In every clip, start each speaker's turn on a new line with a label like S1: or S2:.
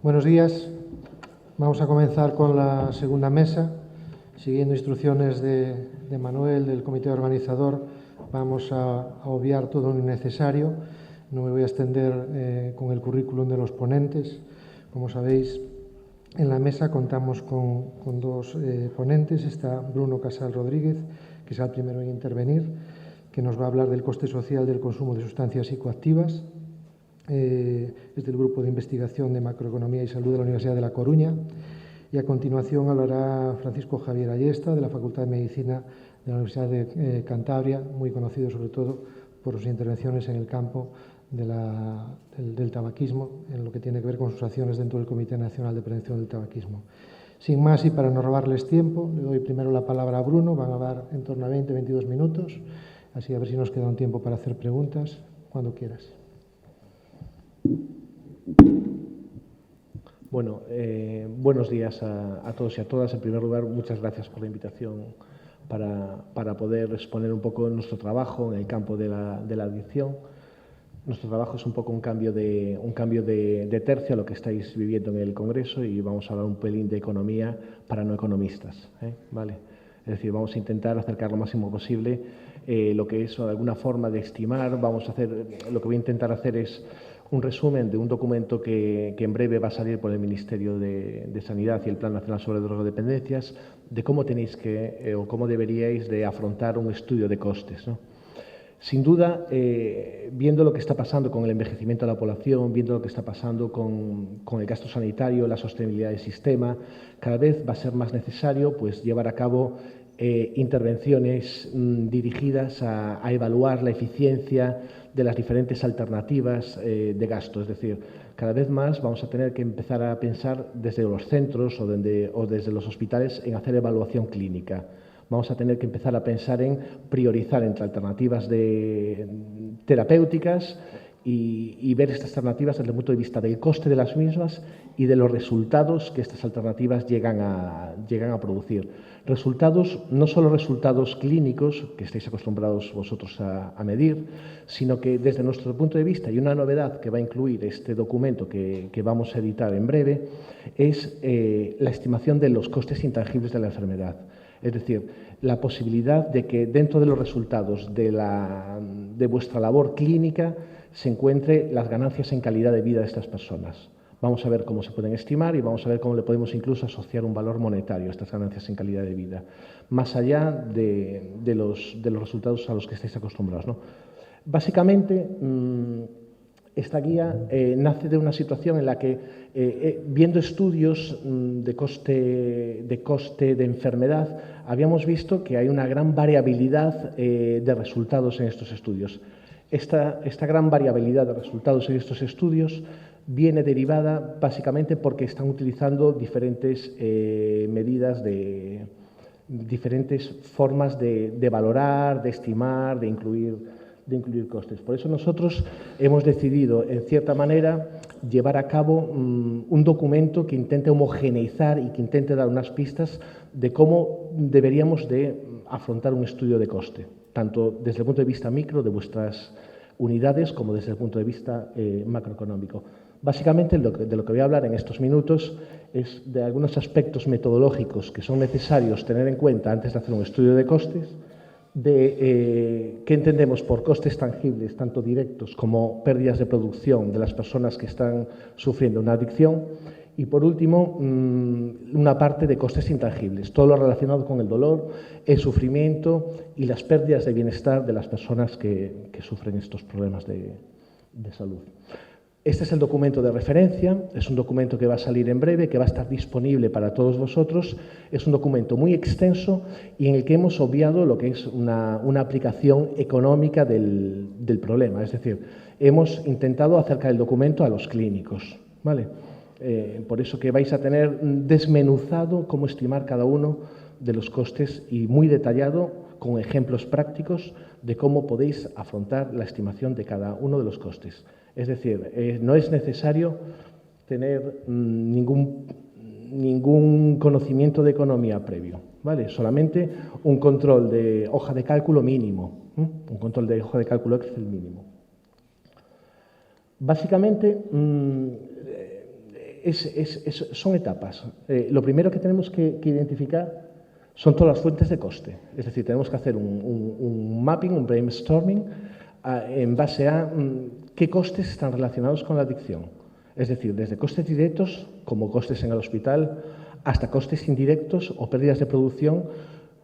S1: Buenos días. Vamos a comenzar con la segunda mesa. Siguiendo instrucciones de Manuel, del comité organizador, vamos a obviar todo lo innecesario. No me voy a extender con el currículum de los ponentes. Como sabéis, en la mesa contamos con dos ponentes. Está Bruno Casal Rodríguez, que será el primero en intervenir, que nos va a hablar del coste social del consumo de sustancias psicoactivas. Es del Grupo de Investigación de Macroeconomía y Salud de la Universidad de La Coruña. Y a continuación hablará Francisco Javier Ayesta, de la Facultad de Medicina de la Universidad de Cantabria, muy conocido sobre todo por sus intervenciones en el campo del tabaquismo, en lo que tiene que ver con sus acciones dentro del Comité Nacional de Prevención del Tabaquismo. Sin más, y para no robarles tiempo, le doy primero la palabra a Bruno. Van a dar en torno a 20-22 minutos, así a ver si nos queda un tiempo para hacer preguntas, cuando quieras.
S2: Bueno, buenos días a todos y a todas. En primer lugar, muchas gracias por la invitación para poder exponer un poco nuestro trabajo en el campo de la adicción. Nuestro trabajo es un poco un cambio de tercio a lo que estáis viviendo en el Congreso, y vamos a hablar un pelín de economía para no economistas, ¿vale? Es decir, vamos a intentar acercar lo máximo posible lo que es, de alguna forma, de estimar. Lo que voy a intentar hacer es un resumen de un documento que en breve va a salir por el Ministerio de Sanidad y el Plan Nacional sobre Drogodependencias, de cómo tenéis o cómo deberíais de afrontar un estudio de costes, ¿no? Sin duda, viendo lo que está pasando con el envejecimiento de la población, viendo lo que está pasando con el gasto sanitario, la sostenibilidad del sistema, cada vez va a ser más necesario llevar a cabo intervenciones dirigidas a evaluar la eficiencia de las diferentes alternativas de gasto. Es decir, cada vez más vamos a tener que empezar a pensar desde los centros o desde los hospitales en hacer evaluación clínica. Vamos a tener que empezar a pensar en priorizar entre alternativas terapéuticas y ver estas alternativas desde el punto de vista del coste de las mismas y de los resultados que estas alternativas llegan a producir. Resultados, no solo resultados clínicos, que estáis acostumbrados vosotros a medir, sino que desde nuestro punto de vista, y una novedad que va a incluir este documento que vamos a editar en breve, es la estimación de los costes intangibles de la enfermedad. Es decir, la posibilidad de que dentro de los resultados de vuestra labor clínica se encuentre las ganancias en calidad de vida de estas personas. Vamos a ver cómo se pueden estimar y vamos a ver cómo le podemos incluso asociar un valor monetario a estas ganancias en calidad de vida, más allá de los resultados a los que estáis acostumbrados, ¿no? Básicamente, esta guía nace de una situación en la que, viendo estudios de coste de enfermedad, habíamos visto que hay una gran variabilidad de resultados en estos estudios. Esta gran variabilidad de resultados en estos estudios viene derivada básicamente porque están utilizando diferentes medidas, diferentes formas de valorar, de estimar, de incluir costes. Por eso nosotros hemos decidido, en cierta manera, llevar a cabo un documento que intente homogeneizar y que intente dar unas pistas de cómo deberíamos de afrontar un estudio de coste, tanto desde el punto de vista micro de vuestras unidades como desde el punto de vista macroeconómico. Básicamente, de lo que voy a hablar en estos minutos es de algunos aspectos metodológicos que son necesarios tener en cuenta antes de hacer un estudio de costes, de qué entendemos por costes tangibles, tanto directos como pérdidas de producción de las personas que están sufriendo una adicción, y por último, una parte de costes intangibles, todo lo relacionado con el dolor, el sufrimiento y las pérdidas de bienestar de las personas que sufren estos problemas de salud. Este es el documento de referencia, es un documento que va a salir en breve, que va a estar disponible para todos vosotros. Es un documento muy extenso y en el que hemos obviado lo que es una aplicación económica del problema. Es decir, hemos intentado acercar el documento a los clínicos, ¿vale? Por eso que vais a tener desmenuzado cómo estimar cada uno de los costes y muy detallado, con ejemplos prácticos de cómo podéis afrontar la estimación de cada uno de los costes. Es decir, no es necesario tener ningún conocimiento de economía previo, ¿vale? Solamente un control de hoja de cálculo mínimo, un control de hoja de cálculo Excel mínimo. Básicamente, son etapas. Lo primero que tenemos que identificar son todas las fuentes de coste. Es decir, tenemos que hacer un mapping, un brainstorming, en base a qué costes están relacionados con la adicción. Es decir, desde costes directos, como costes en el hospital, hasta costes indirectos o pérdidas de producción,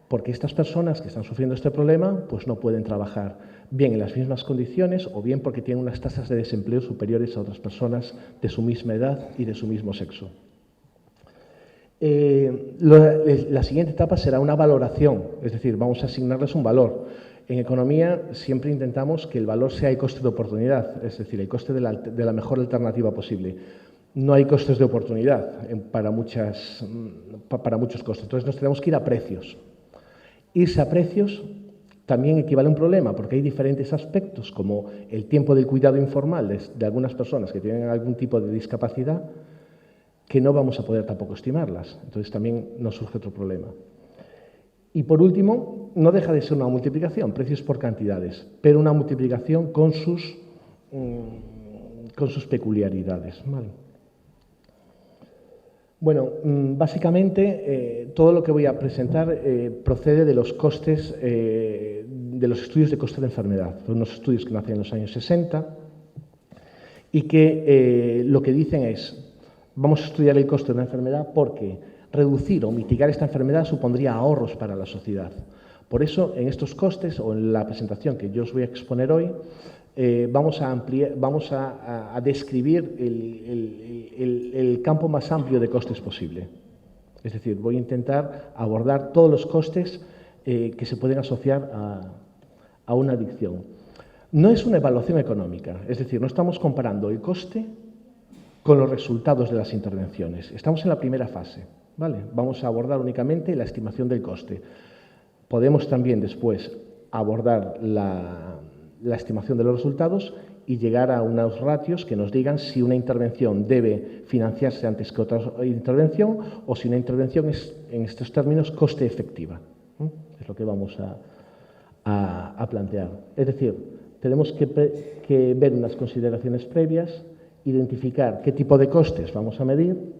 S2: porque estas personas que están sufriendo este problema pues no pueden trabajar bien en las mismas condiciones o bien porque tienen unas tasas de desempleo superiores a otras personas de su misma edad y de su mismo sexo. La siguiente etapa será una valoración, es decir, vamos a asignarles un valor. En economía siempre intentamos que el valor sea el coste de oportunidad, es decir, el coste de la mejor alternativa posible. No hay costes de oportunidad para muchos costes, entonces nos tenemos que ir a precios. Irse a precios también equivale a un problema, porque hay diferentes aspectos, como el tiempo del cuidado informal de algunas personas que tienen algún tipo de discapacidad, que no vamos a poder tampoco estimarlas. Entonces también nos surge otro problema. Y por último, no deja de ser una multiplicación, precios por cantidades, pero una multiplicación con sus peculiaridades. ¿Vale? Bueno, básicamente todo lo que voy a presentar procede de los costes, de los estudios de coste de enfermedad. Son unos estudios que nacen en los años 60 y que lo que dicen es, vamos a estudiar el coste de una enfermedad porque reducir o mitigar esta enfermedad supondría ahorros para la sociedad. Por eso, en estos costes, o en la presentación que yo os voy a exponer hoy, vamos a describir el campo más amplio de costes posible. Es decir, voy a intentar abordar todos los costes que se pueden asociar a una adicción. No es una evaluación económica, es decir, no estamos comparando el coste con los resultados de las intervenciones. Estamos en la primera fase, ¿vale? Vamos a abordar únicamente la estimación del coste. Podemos también después abordar la estimación de los resultados y llegar a unos ratios que nos digan si una intervención debe financiarse antes que otra intervención o si una intervención es, en estos términos, coste efectiva. Es lo que vamos a plantear. Es decir, tenemos que ver unas consideraciones previas, identificar qué tipo de costes vamos a medir,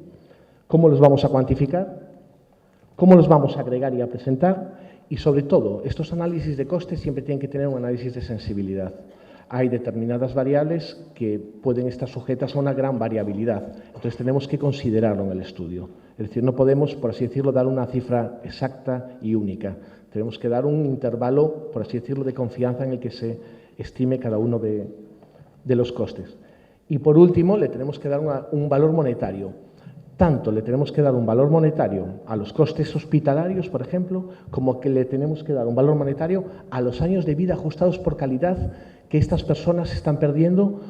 S2: cómo los vamos a cuantificar, cómo los vamos a agregar y a presentar y, sobre todo, estos análisis de costes siempre tienen que tener un análisis de sensibilidad. Hay determinadas variables que pueden estar sujetas a una gran variabilidad, entonces tenemos que considerarlo en el estudio. Es decir, no podemos, por así decirlo, dar una cifra exacta y única. Tenemos que dar un intervalo, por así decirlo, de confianza en el que se estime cada uno de los costes. Y, por último, le tenemos que dar un valor monetario. Tanto le tenemos que dar un valor monetario a los costes hospitalarios, por ejemplo, como que le tenemos que dar un valor monetario a los años de vida ajustados por calidad que estas personas están perdiendo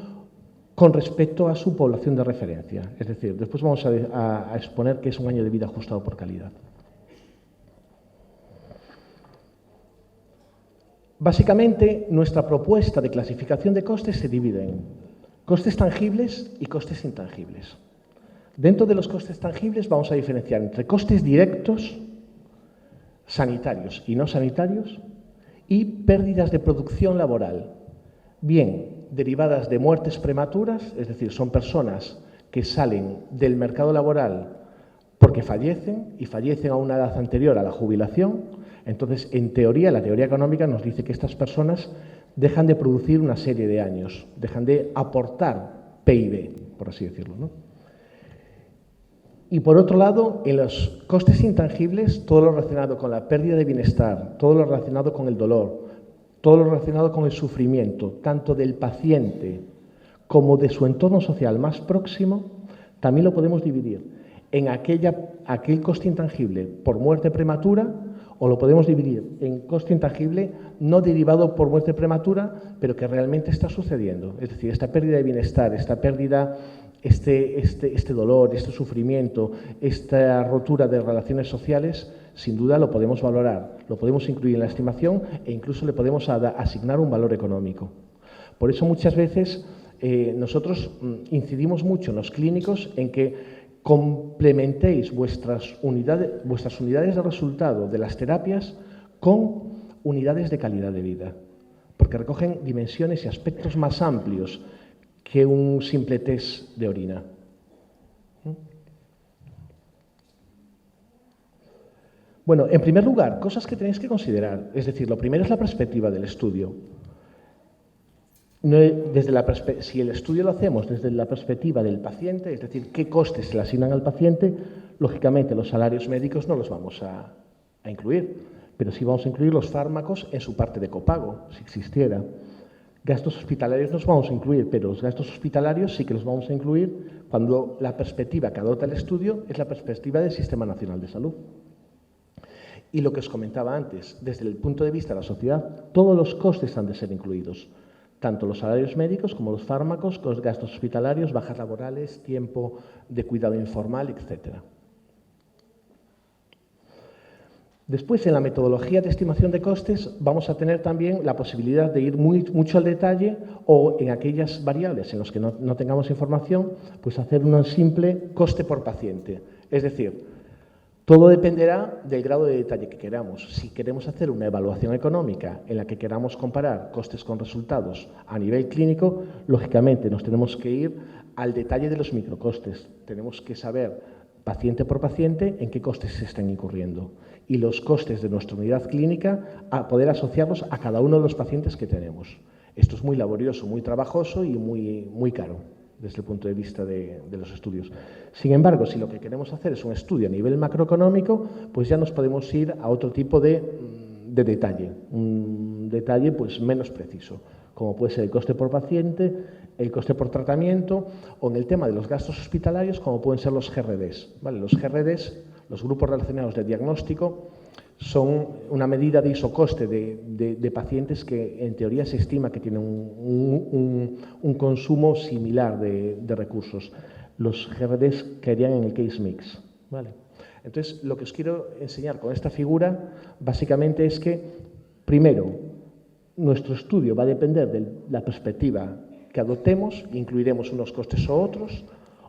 S2: con respecto a su población de referencia. Es decir, después vamos a exponer qué es un año de vida ajustado por calidad. Básicamente, nuestra propuesta de clasificación de costes se divide en costes tangibles y costes intangibles. Dentro de los costes tangibles vamos a diferenciar entre costes directos, sanitarios y no sanitarios, y pérdidas de producción laboral, bien derivadas de muertes prematuras, es decir, son personas que salen del mercado laboral porque fallecen y fallecen a una edad anterior a la jubilación. Entonces, en teoría, la teoría económica nos dice que estas personas dejan de producir una serie de años, dejan de aportar PIB, por así decirlo, ¿no? Y por otro lado, en los costes intangibles, todo lo relacionado con la pérdida de bienestar, todo lo relacionado con el dolor, todo lo relacionado con el sufrimiento, tanto del paciente como de su entorno social más próximo, también lo podemos dividir en aquel coste intangible por muerte prematura, o lo podemos dividir en coste intangible no derivado por muerte prematura, pero que realmente está sucediendo. Es decir, esta pérdida de bienestar, esta pérdida, este dolor, este sufrimiento, esta rotura de relaciones sociales, sin duda lo podemos valorar, lo podemos incluir en la estimación e incluso le podemos asignar un valor económico. Por eso muchas veces nosotros incidimos mucho en los clínicos en que complementéis vuestras unidades de resultado de las terapias con unidades de calidad de vida, porque recogen dimensiones y aspectos más amplios que un simple test de orina. Bueno, en primer lugar, cosas que tenéis que considerar. Es decir, lo primero es la perspectiva del estudio. Si el estudio lo hacemos desde la perspectiva del paciente, es decir, qué costes se le asignan al paciente, lógicamente los salarios médicos no los vamos a incluir, pero sí vamos a incluir los fármacos en su parte de copago, si existiera. Gastos hospitalarios nos vamos a incluir, pero los gastos hospitalarios sí que los vamos a incluir cuando la perspectiva que adopta el estudio es la perspectiva del Sistema Nacional de Salud. Y lo que os comentaba antes, desde el punto de vista de la sociedad, todos los costes han de ser incluidos, tanto los salarios médicos como los fármacos, los gastos hospitalarios, bajas laborales, tiempo de cuidado informal, etc. Después, en la metodología de estimación de costes, vamos a tener también la posibilidad de ir mucho al detalle o en aquellas variables en las que no tengamos información, pues hacer un simple coste por paciente. Es decir, todo dependerá del grado de detalle que queramos. Si queremos hacer una evaluación económica en la que queramos comparar costes con resultados a nivel clínico, lógicamente nos tenemos que ir al detalle de los microcostes. Tenemos que saber, paciente por paciente, en qué costes se están incurriendo y los costes de nuestra unidad clínica a poder asociarlos a cada uno de los pacientes que tenemos. Esto es muy laborioso, muy trabajoso y muy caro desde el punto de vista de los estudios. Sin embargo, si lo que queremos hacer es un estudio a nivel macroeconómico, pues ya nos podemos ir a otro tipo de detalle, un detalle pues menos preciso, como puede ser el coste por paciente, el coste por tratamiento, o en el tema de los gastos hospitalarios, como pueden ser los GRDs. ¿Vale? Los GRDs, los grupos relacionados de diagnóstico, son una medida de isocoste de pacientes que en teoría se estima que tienen un consumo similar de recursos. Los GRDs caerían en el case mix. ¿Vale? Entonces, lo que os quiero enseñar con esta figura básicamente es que, primero, nuestro estudio va a depender de la perspectiva que adoptemos, incluiremos unos costes o otros,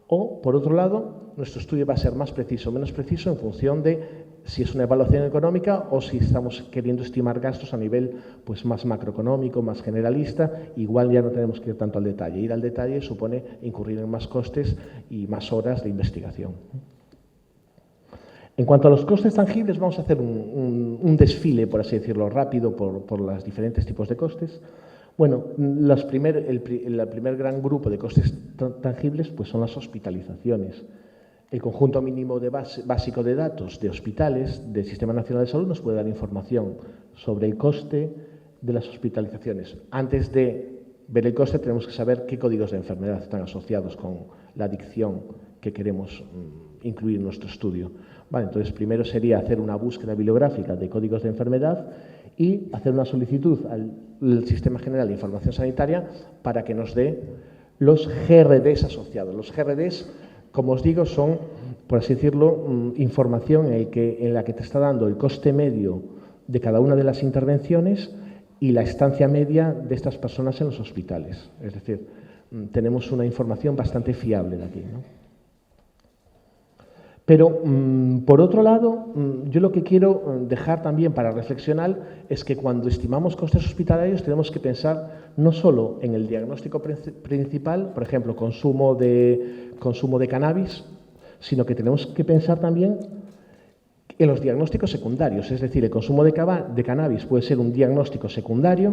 S2: o, por otro lado, nuestro estudio va a ser más preciso o menos preciso en función de si es una evaluación económica o si estamos queriendo estimar gastos a nivel pues, más macroeconómico, más generalista. Igual ya no tenemos que ir tanto al detalle. Ir al detalle supone incurrir en más costes y más horas de investigación. En cuanto a los costes tangibles, vamos a hacer un desfile, por así decirlo, rápido por los diferentes tipos de costes. Bueno, el primer gran grupo de costes tangibles pues son las hospitalizaciones. El conjunto mínimo básico de datos de hospitales del Sistema Nacional de Salud nos puede dar información sobre el coste de las hospitalizaciones. Antes de ver el coste tenemos que saber qué códigos de enfermedad están asociados con la adicción que queremos incluir en nuestro estudio. Vale, entonces, primero sería hacer una búsqueda bibliográfica de códigos de enfermedad y hacer una solicitud al Sistema General de Información Sanitaria para que nos dé los GRDs asociados. Los GRDs, como os digo, son, por así decirlo, información en la que te está dando el coste medio de cada una de las intervenciones y la estancia media de estas personas en los hospitales. Es decir, tenemos una información bastante fiable de aquí, ¿no? Pero, por otro lado, yo lo que quiero dejar también para reflexionar es que cuando estimamos costes hospitalarios tenemos que pensar no solo en el diagnóstico principal, por ejemplo, consumo de cannabis, sino que tenemos que pensar también en los diagnósticos secundarios. Es decir, el consumo de cannabis puede ser un diagnóstico secundario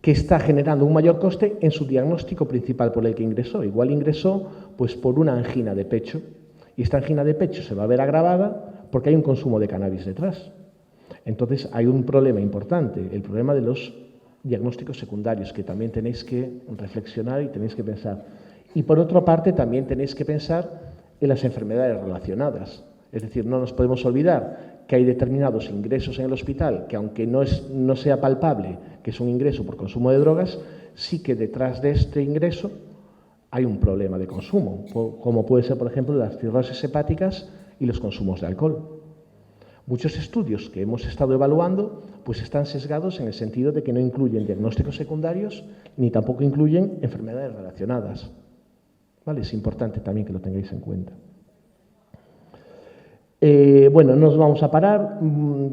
S2: que está generando un mayor coste en su diagnóstico principal por el que ingresó. Igual ingresó pues, por una angina de pecho. Y esta angina de pecho se va a ver agravada porque hay un consumo de cannabis detrás. Entonces, hay un problema importante, el problema de los diagnósticos secundarios, que también tenéis que reflexionar y tenéis que pensar. Y, por otra parte, también tenéis que pensar en las enfermedades relacionadas. Es decir, no nos podemos olvidar que hay determinados ingresos en el hospital que, aunque no sea palpable que es un ingreso por consumo de drogas, sí que detrás de este ingreso hay un problema de consumo, como puede ser, por ejemplo, las cirrosis hepáticas y los consumos de alcohol. Muchos estudios que hemos estado evaluando pues están sesgados en el sentido de que no incluyen diagnósticos secundarios ni tampoco incluyen enfermedades relacionadas. ¿Vale? Es importante también que lo tengáis en cuenta. Bueno, no nos vamos a parar.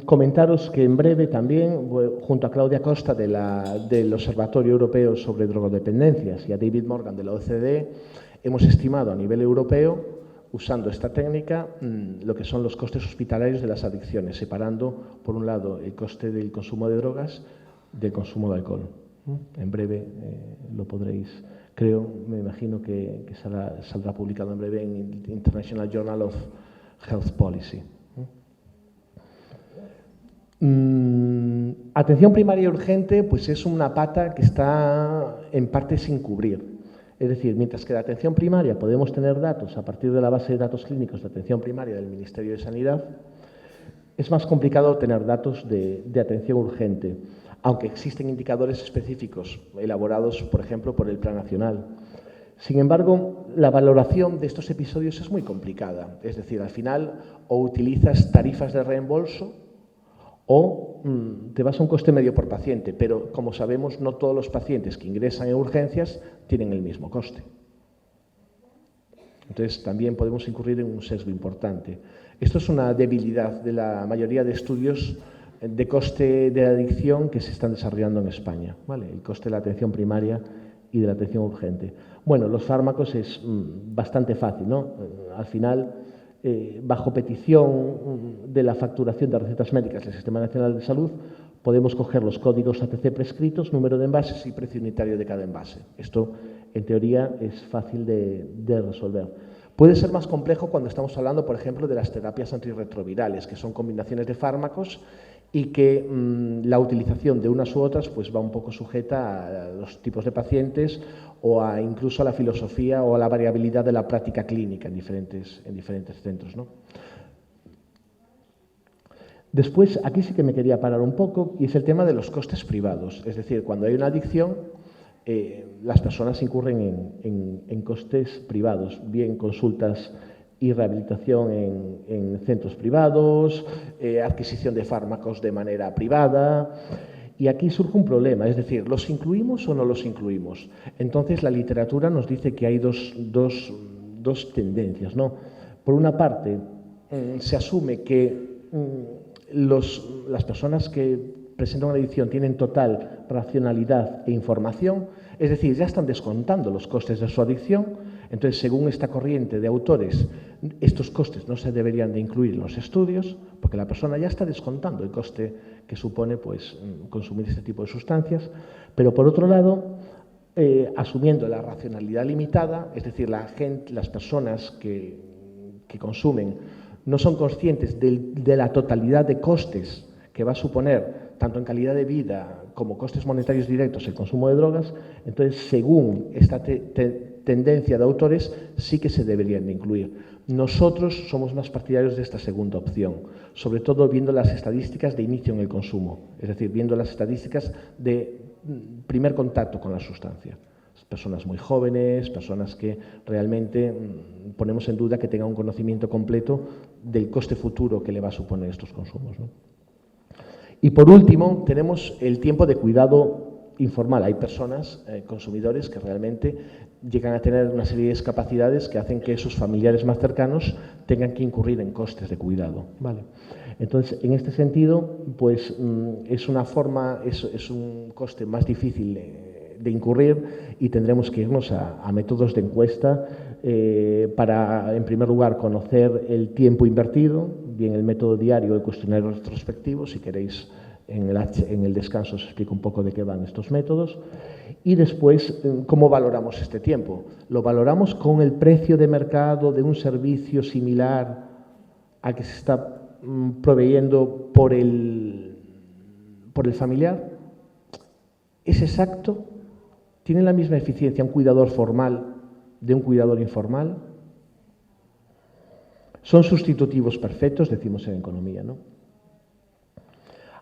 S2: Comentaros que en breve también, junto a Claudia Costa del Observatorio Europeo sobre Drogodependencias y a David Morgan de la OCDE, hemos estimado a nivel europeo usando esta técnica, lo que son los costes hospitalarios de las adicciones, separando, por un lado, el coste del consumo de drogas del consumo de alcohol. En breve lo podréis, creo, me imagino que saldrá publicado en breve en el International Journal of Health Policy. Atención primaria urgente, pues es una pata que está en parte sin cubrir. Es decir, mientras que la atención primaria podemos tener datos a partir de la base de datos clínicos de atención primaria del Ministerio de Sanidad, es más complicado tener datos de atención urgente, aunque existen indicadores específicos elaborados, por ejemplo, por el Plan Nacional. Sin embargo, la valoración de estos episodios es muy complicada. Es decir, al final o utilizas tarifas de reembolso o te vas a un coste medio por paciente, pero como sabemos, no todos los pacientes que ingresan en urgencias tienen el mismo coste. Entonces, también podemos incurrir en un sesgo importante. Esto es una debilidad de la mayoría de estudios de coste de adicción que se están desarrollando en España, ¿vale? El coste de la atención primaria y de la atención urgente. Bueno, los fármacos es bastante fácil, ¿no? Al final, bajo petición de la facturación de recetas médicas del Sistema Nacional de Salud, podemos coger los códigos ATC prescritos, número de envases y precio unitario de cada envase. Esto, en teoría, es fácil de resolver. Puede ser más complejo cuando estamos hablando, por ejemplo, de las terapias antirretrovirales, que son combinaciones de fármacos y que la utilización de unas u otras pues va un poco sujeta a los tipos de pacientes o incluso a la filosofía o a la variabilidad de la práctica clínica en diferentes centros, ¿no? Después, aquí sí que me quería parar un poco, y es el tema de los costes privados. Es decir, cuando hay una adicción, las personas incurren en costes privados, bien consultas y rehabilitación en centros privados, adquisición de fármacos de manera privada. Y aquí surge un problema, es decir, ¿los incluimos o no los incluimos? Entonces, la literatura nos dice que hay dos tendencias, ¿no? Por una parte, se asume que las personas que presentan una adicción tienen total racionalidad e información, es decir, ya están descontando los costes de su adicción. Entonces, según esta corriente de autores, estos costes no se deberían de incluir en los estudios, porque la persona ya está descontando el coste que supone pues, consumir este tipo de sustancias. Pero, por otro lado, asumiendo la racionalidad limitada, es decir, las personas que consumen no son conscientes de la totalidad de costes que va a suponer, tanto en calidad de vida como costes monetarios directos, el consumo de drogas. Entonces, según esta tendencia de autores, sí que se deberían de incluir. Nosotros somos más partidarios de esta segunda opción, sobre todo viendo las estadísticas de inicio en el consumo, es decir, viendo las estadísticas de primer contacto con la sustancia. Personas muy jóvenes, personas que realmente ponemos en duda que tengan un conocimiento completo del coste futuro que le va a suponer estos consumos, ¿no? Y por último, tenemos el tiempo de cuidado informal. Hay personas, consumidores, que realmente llegan a tener una serie de discapacidades que hacen que sus familiares más cercanos tengan que incurrir en costes de cuidado, ¿vale? Entonces, en este sentido, pues es una forma, es un coste más difícil de incurrir, y tendremos que irnos a métodos de encuesta para, en primer lugar, conocer el tiempo invertido, bien el método diario o el cuestionario retrospectivo. Si queréis, en el descanso os explico un poco de qué van estos métodos. Y después, ¿cómo valoramos este tiempo? Lo valoramos con el precio de mercado de un servicio similar al que se está proveyendo por el familiar. ¿Es exacto? ¿Tiene la misma eficiencia un cuidador formal de un cuidador informal? Son sustitutivos perfectos, decimos en economía, ¿no?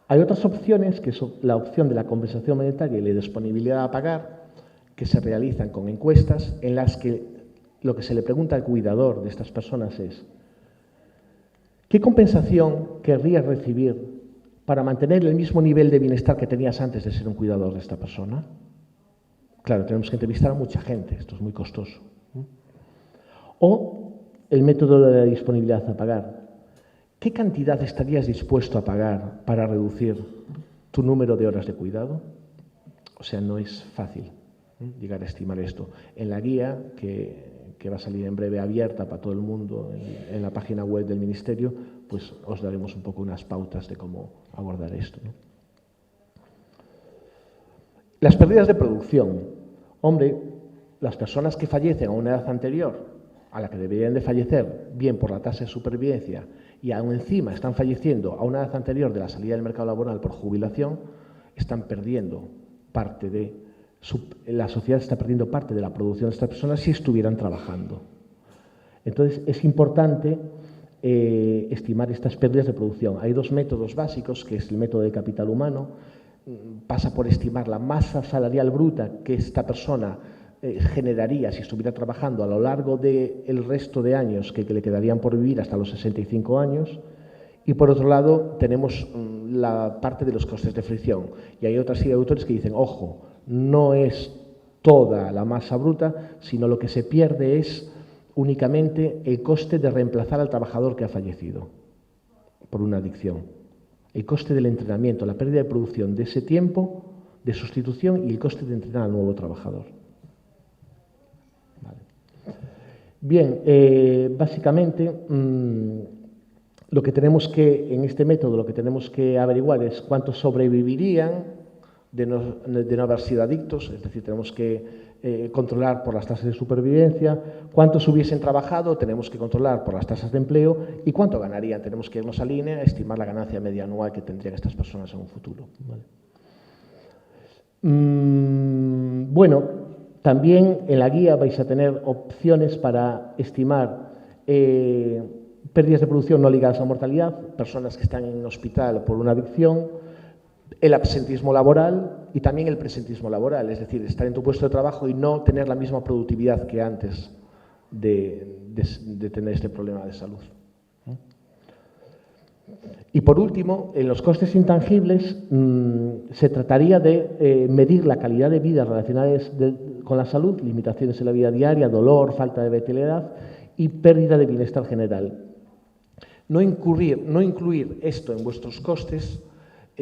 S2: Hay otras opciones, que son la opción de la compensación monetaria y la disponibilidad a pagar, que se realizan con encuestas en las que lo que se le pregunta al cuidador de estas personas es: ¿qué compensación querrías recibir para mantener el mismo nivel de bienestar que tenías antes de ser un cuidador de esta persona? Claro, tenemos que entrevistar a mucha gente, esto es muy costoso. O el método de la disponibilidad a pagar. ¿Qué cantidad estarías dispuesto a pagar para reducir tu número de horas de cuidado? O sea, no es fácil llegar a estimar esto. En la guía que que va a salir en breve abierta para todo el mundo en la página web del Ministerio, pues os daremos un poco unas pautas de cómo abordar esto, ¿no? Las pérdidas de producción. Hombre, las personas que fallecen a una edad anterior a la que deberían de fallecer, bien por la tasa de supervivencia, y aún encima están falleciendo a una edad anterior de la salida del mercado laboral por jubilación, están perdiendo parte de la sociedad está perdiendo parte de la producción de estas personas si estuvieran trabajando. Entonces, es importante estimar estas pérdidas de producción. Hay dos métodos básicos, que es el método de capital humano, pasa por estimar la masa salarial bruta que esta persona generaría si estuviera trabajando a lo largo del resto de años que le quedarían por vivir hasta los 65 años. Y por otro lado, tenemos la parte de los costes de fricción. Y hay otra serie de autores que dicen, ojo, no es toda la masa bruta, sino lo que se pierde es únicamente el coste de reemplazar al trabajador que ha fallecido por una adicción. El coste del entrenamiento, la pérdida de producción de ese tiempo de sustitución y el coste de entrenar al nuevo trabajador. Vale. Bien, básicamente lo que tenemos que, en este método, lo que tenemos que averiguar es cuántos sobrevivirían de no haber sido adictos, es decir, tenemos que controlar por las tasas de supervivencia, cuántos hubiesen trabajado, tenemos que controlar por las tasas de empleo y cuánto ganarían, tenemos que irnos a línea a estimar la ganancia media anual que tendrían estas personas en un futuro. ¿Vale? Bueno, también en la guía vais a tener opciones para estimar pérdidas de producción no ligadas a mortalidad, personas que están en hospital por una adicción, el absentismo laboral y también el presentismo laboral, es decir, estar en tu puesto de trabajo y no tener la misma productividad que antes de tener este problema de salud. Y por último, en los costes intangibles se trataría de medir la calidad de vida relacionadas con la salud, limitaciones en la vida diaria, dolor, falta de vitalidad y pérdida de bienestar general. No incluir esto en vuestros costes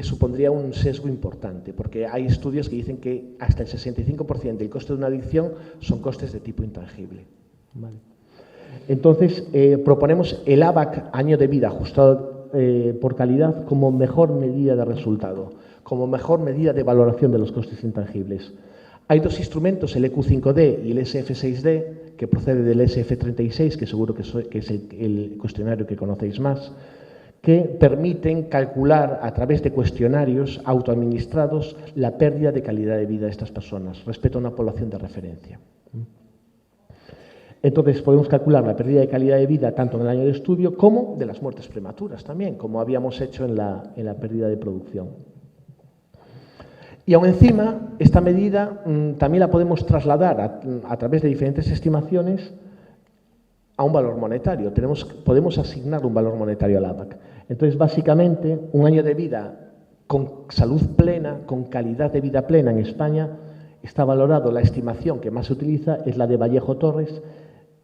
S2: supondría un sesgo importante, porque hay estudios que dicen que hasta el 65% del coste de una adicción son costes de tipo intangible. ¿Vale? Entonces, proponemos el ABAC, año de vida ajustado por calidad, como mejor medida de resultado, como mejor medida de valoración de los costes intangibles. Hay dos instrumentos, el EQ5D y el SF6D, que procede del SF36, que seguro que es el cuestionario que conocéis más, que permiten calcular a través de cuestionarios autoadministrados la pérdida de calidad de vida de estas personas respecto a una población de referencia. Entonces, podemos calcular la pérdida de calidad de vida tanto en el año de estudio como de las muertes prematuras también, como habíamos hecho en la pérdida de producción. Y aún encima, esta medida también la podemos trasladar a través de diferentes estimaciones a un valor monetario. Podemos asignar un valor monetario al ABAC. Entonces, básicamente, un año de vida con salud plena, con calidad de vida plena en España, está valorado, la estimación que más se utiliza es la de Vallejo Torres,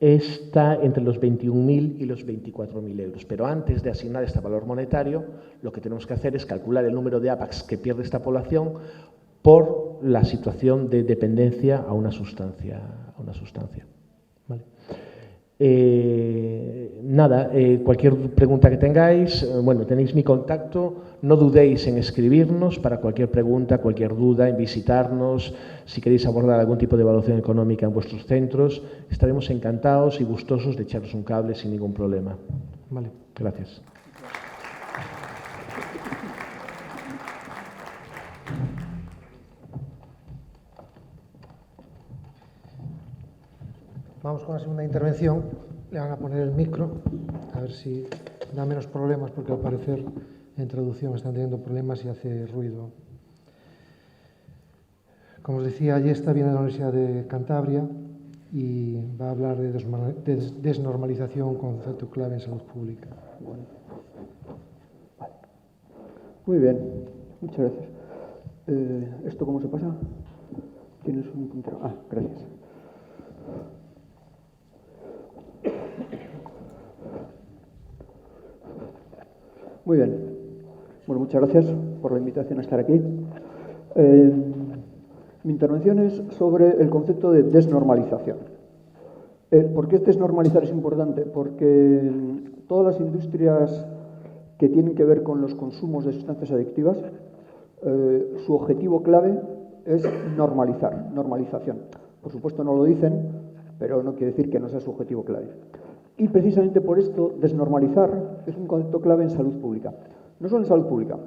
S2: está entre los 21.000 y los 24.000 euros. Pero antes de asignar este valor monetario, lo que tenemos que hacer es calcular el número de ABACs que pierde esta población por la situación de dependencia a una sustancia. ¿Vale? Cualquier pregunta que tengáis, bueno, tenéis mi contacto, no dudéis en escribirnos para cualquier pregunta, cualquier duda, en visitarnos, si queréis abordar algún tipo de evaluación económica en vuestros centros, estaremos encantados y gustosos de echaros un cable sin ningún problema. Vale, gracias.
S1: Vamos con la segunda intervención. Le van a poner el micro, a ver si da menos problemas, porque al parecer en traducción están teniendo problemas y hace ruido. Como os decía, Ayesta viene de la Universidad de Cantabria y va a hablar de desnormalización, un concepto clave en salud pública.
S3: Bueno. Vale. Muy bien, muchas gracias. ¿Esto cómo se pasa? ¿Tienes un puntero? Ah, gracias. Muy bien. Bueno, muchas gracias por la invitación a estar aquí. Mi intervención es sobre el concepto de desnormalización. ¿Por qué desnormalizar es importante? Porque todas las industrias que tienen que ver con los consumos de sustancias adictivas, su objetivo clave es normalizar, normalización. Por supuesto no lo dicen, pero no quiere decir que no sea su objetivo clave. Y precisamente por esto, desnormalizar es un concepto clave en salud pública. No solo en salud pública,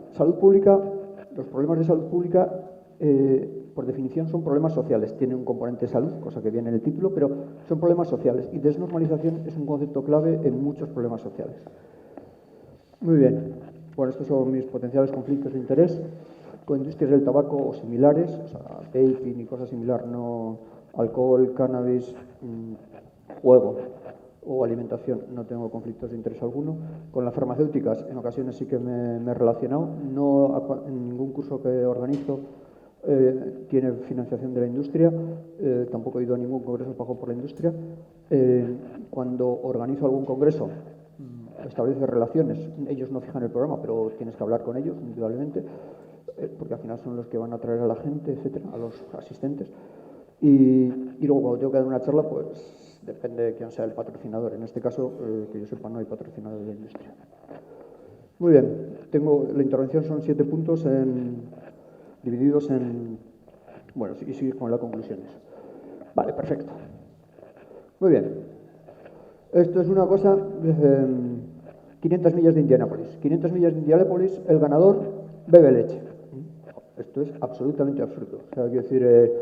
S3: los problemas de salud pública, por definición, son problemas sociales. Tienen un componente de salud, cosa que viene en el título, pero son problemas sociales. Y desnormalización es un concepto clave en muchos problemas sociales. Muy bien. Bueno, estos son mis potenciales conflictos de interés con industrias del tabaco o similares, o sea, vaping y cosas similares, no alcohol, cannabis, juego o alimentación, no tengo conflictos de interés alguno. Con las farmacéuticas, en ocasiones sí que me he relacionado, no en ningún curso que organizo tiene financiación de la industria, tampoco he ido a ningún congreso pagado por la industria. Cuando organizo algún congreso, establece relaciones, ellos no fijan el programa, pero tienes que hablar con ellos, indudablemente, porque al final son los que van a traer a la gente, etcétera, a los asistentes. Y luego cuando tengo que dar una charla, pues depende de quién sea el patrocinador. En este caso, que yo sepa, no hay patrocinador de la industria. Muy bien, la intervención son 7 puntos divididos en... Bueno, y sigue con las conclusiones. Vale, perfecto. Muy bien. Esto es una cosa... 500 millas de Indianápolis. 500 millas de Indianápolis, el ganador bebe leche. Esto es absolutamente absurdo. O sea, quiero decir...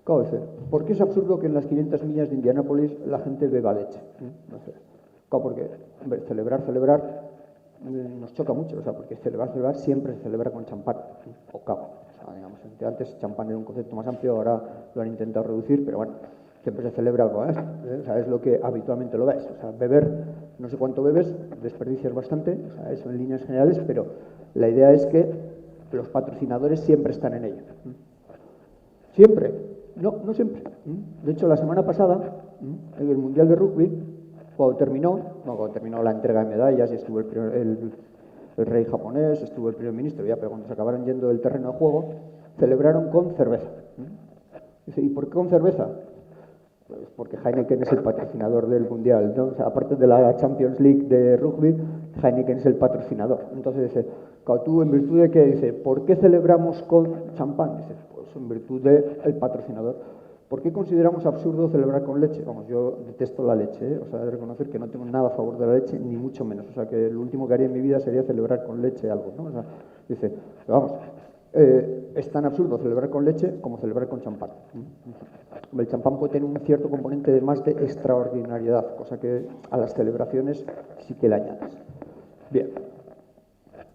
S3: ¿Cómo decir? ¿Por qué es absurdo que en las 500 millas de Indianápolis la gente beba leche? No sé. Claro, porque, hombre, celebrar nos choca mucho, o sea, porque celebrar siempre se celebra con champán o cava. O sea, digamos, antes champán era un concepto más amplio, ahora lo han intentado reducir, pero bueno, siempre se celebra con esto, o sea, es lo que habitualmente lo ves. O sea, beber, no sé cuánto bebes, desperdicias bastante, o sea, eso en líneas generales, pero la idea es que los patrocinadores siempre están en ello. ¿Siempre? No siempre. De hecho, la semana pasada, en el Mundial de Rugby, cuando terminó la entrega de medallas y estuvo el rey japonés, estuvo el primer ministro, ya, pero cuando se acabaron yendo del terreno de juego, celebraron con cerveza. Dice, ¿y por qué con cerveza? Pues porque Heineken es el patrocinador del Mundial, ¿no? O sea, aparte de la Champions League de rugby, Heineken es el patrocinador. Entonces dice, ¿tú en virtud de qué? Dice, ¿por qué celebramos con champán? Dice, pues en virtud del patrocinador. ¿Por qué consideramos absurdo celebrar con leche? Vamos, yo detesto la leche, ¿eh? O sea, he de reconocer que no tengo nada a favor de la leche, ni mucho menos. O sea, que lo último que haría en mi vida sería celebrar con leche algo, ¿no? O sea, dice, vamos, es tan absurdo celebrar con leche como celebrar con champán. El champán puede tener un cierto componente de más de extraordinariedad, cosa que a las celebraciones sí que le añades. Bien,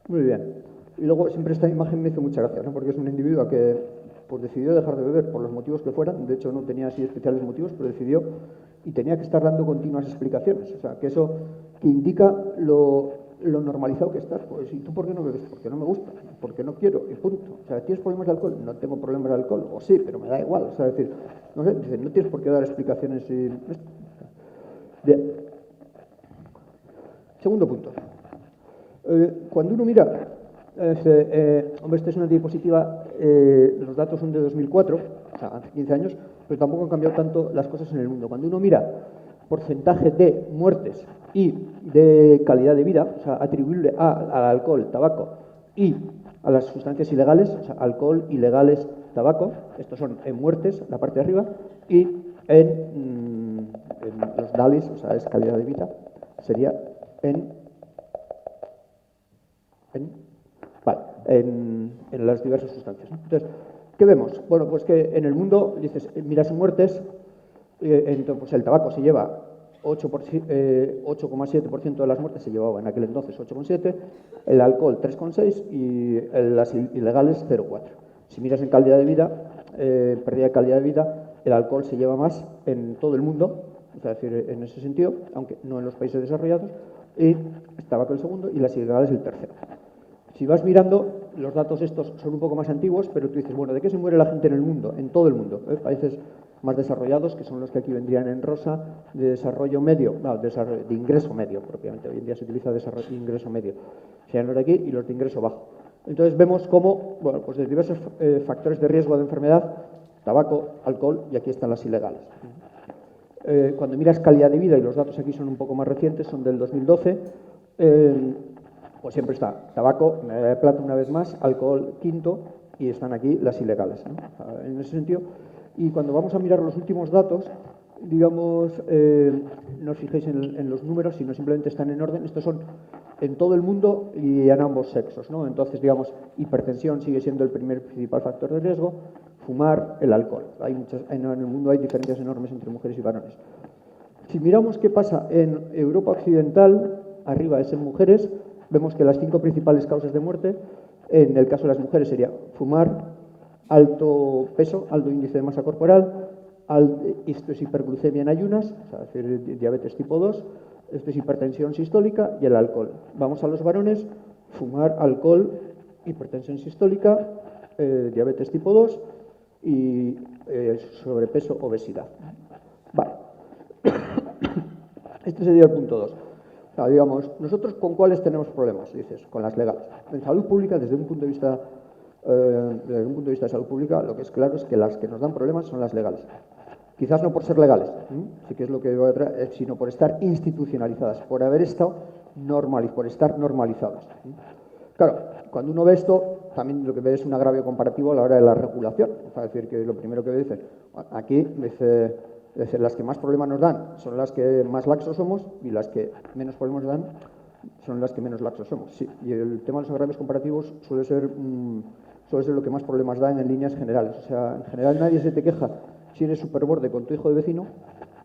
S3: muy bien. Y luego siempre esta imagen me hizo mucha gracia, ¿no? Porque es un individuo que pues decidió dejar de beber por los motivos que fueran, de hecho no tenía así especiales motivos, pero decidió y tenía que estar dando continuas explicaciones, o sea, que eso que indica lo normalizado que estás. Pues, ¿y tú por qué no bebes? Porque no me gusta, porque no quiero, y punto. O sea, ¿tienes problemas de alcohol? No tengo problemas de alcohol, o sí, pero me da igual, o sea, es decir, no sé, dice, no tienes por qué dar explicaciones y... Bien. Segundo punto. Cuando uno mira... hombre, esta es una diapositiva, los datos son de 2004, o sea, hace 15 años, pero tampoco han cambiado tanto las cosas en el mundo. Cuando uno mira porcentaje de muertes y de calidad de vida, o sea, atribuible al alcohol, tabaco y a las sustancias ilegales, o sea, alcohol, ilegales, tabaco, estos son en muertes, la parte de arriba, y en los DALIs, o sea, es calidad de vida, sería en las diversas sustancias, ¿no? Entonces, ¿qué vemos? Bueno, pues que en el mundo, dices, miras en muertes, entonces, pues el tabaco se lleva 8,7% de las muertes se llevaba en aquel entonces 8,7%, el alcohol 3,6% y las ilegales 0,4%. Si miras en calidad de vida, pérdida de calidad de vida, el alcohol se lleva más en todo el mundo, o sea, es decir, en ese sentido, aunque no en los países desarrollados, y el tabaco el segundo y las ilegales el tercero. Si vas mirando, los datos estos son un poco más antiguos, pero tú dices, bueno, ¿de qué se muere la gente en el mundo? En todo el mundo. Países más desarrollados, que son los que aquí vendrían en rosa, de desarrollo medio, no, de ingreso medio propiamente. Hoy en día se utiliza de ingreso medio. Serían los de aquí y los de ingreso bajo. Entonces vemos cómo, bueno, pues de diversos factores de riesgo de enfermedad, tabaco, alcohol, y aquí están las ilegales. Cuando miras calidad de vida, y los datos aquí son un poco más recientes, son del 2012, pues siempre está tabaco, medalla de plata una vez más, alcohol quinto, y están aquí las ilegales, ¿no? En ese sentido. Y cuando vamos a mirar los últimos datos, digamos, no os fijéis en los números, sino simplemente están en orden. Estos son en todo el mundo y en ambos sexos, ¿no? Entonces, digamos, hipertensión sigue siendo el principal factor de riesgo, fumar, el alcohol. En el mundo hay diferencias enormes entre mujeres y varones. Si miramos qué pasa en Europa Occidental, arriba es en mujeres, vemos que las 5 principales causas de muerte, en el caso de las mujeres sería fumar, alto peso, alto índice de masa corporal, esto es hiperglucemia en ayunas, o sea, es decir, diabetes tipo 2, esto es hipertensión sistólica y el alcohol. Vamos a los varones, fumar, alcohol, hipertensión sistólica, diabetes tipo 2 y sobrepeso, obesidad. Vale. Este sería el punto 2. O sea, digamos, nosotros con cuáles tenemos problemas, dices, con las legales. En salud pública, desde un punto de vista de salud pública, lo que es claro es que las que nos dan problemas son las legales. Quizás no por ser legales, sí que es lo que voy a traer, sino por estar institucionalizadas, por haber estado por estar normalizadas. Claro, cuando uno ve esto, también lo que ve es un agravio comparativo a la hora de la regulación. Es decir, que lo primero que dice, aquí dice, las que más problemas nos dan son las que más laxos somos y las que menos problemas nos dan son las que menos laxos somos. Sí, y el tema de los agravios comparativos suele ser lo que más problemas da en líneas generales. O sea, en general nadie se te queja si eres superborde con tu hijo de vecino,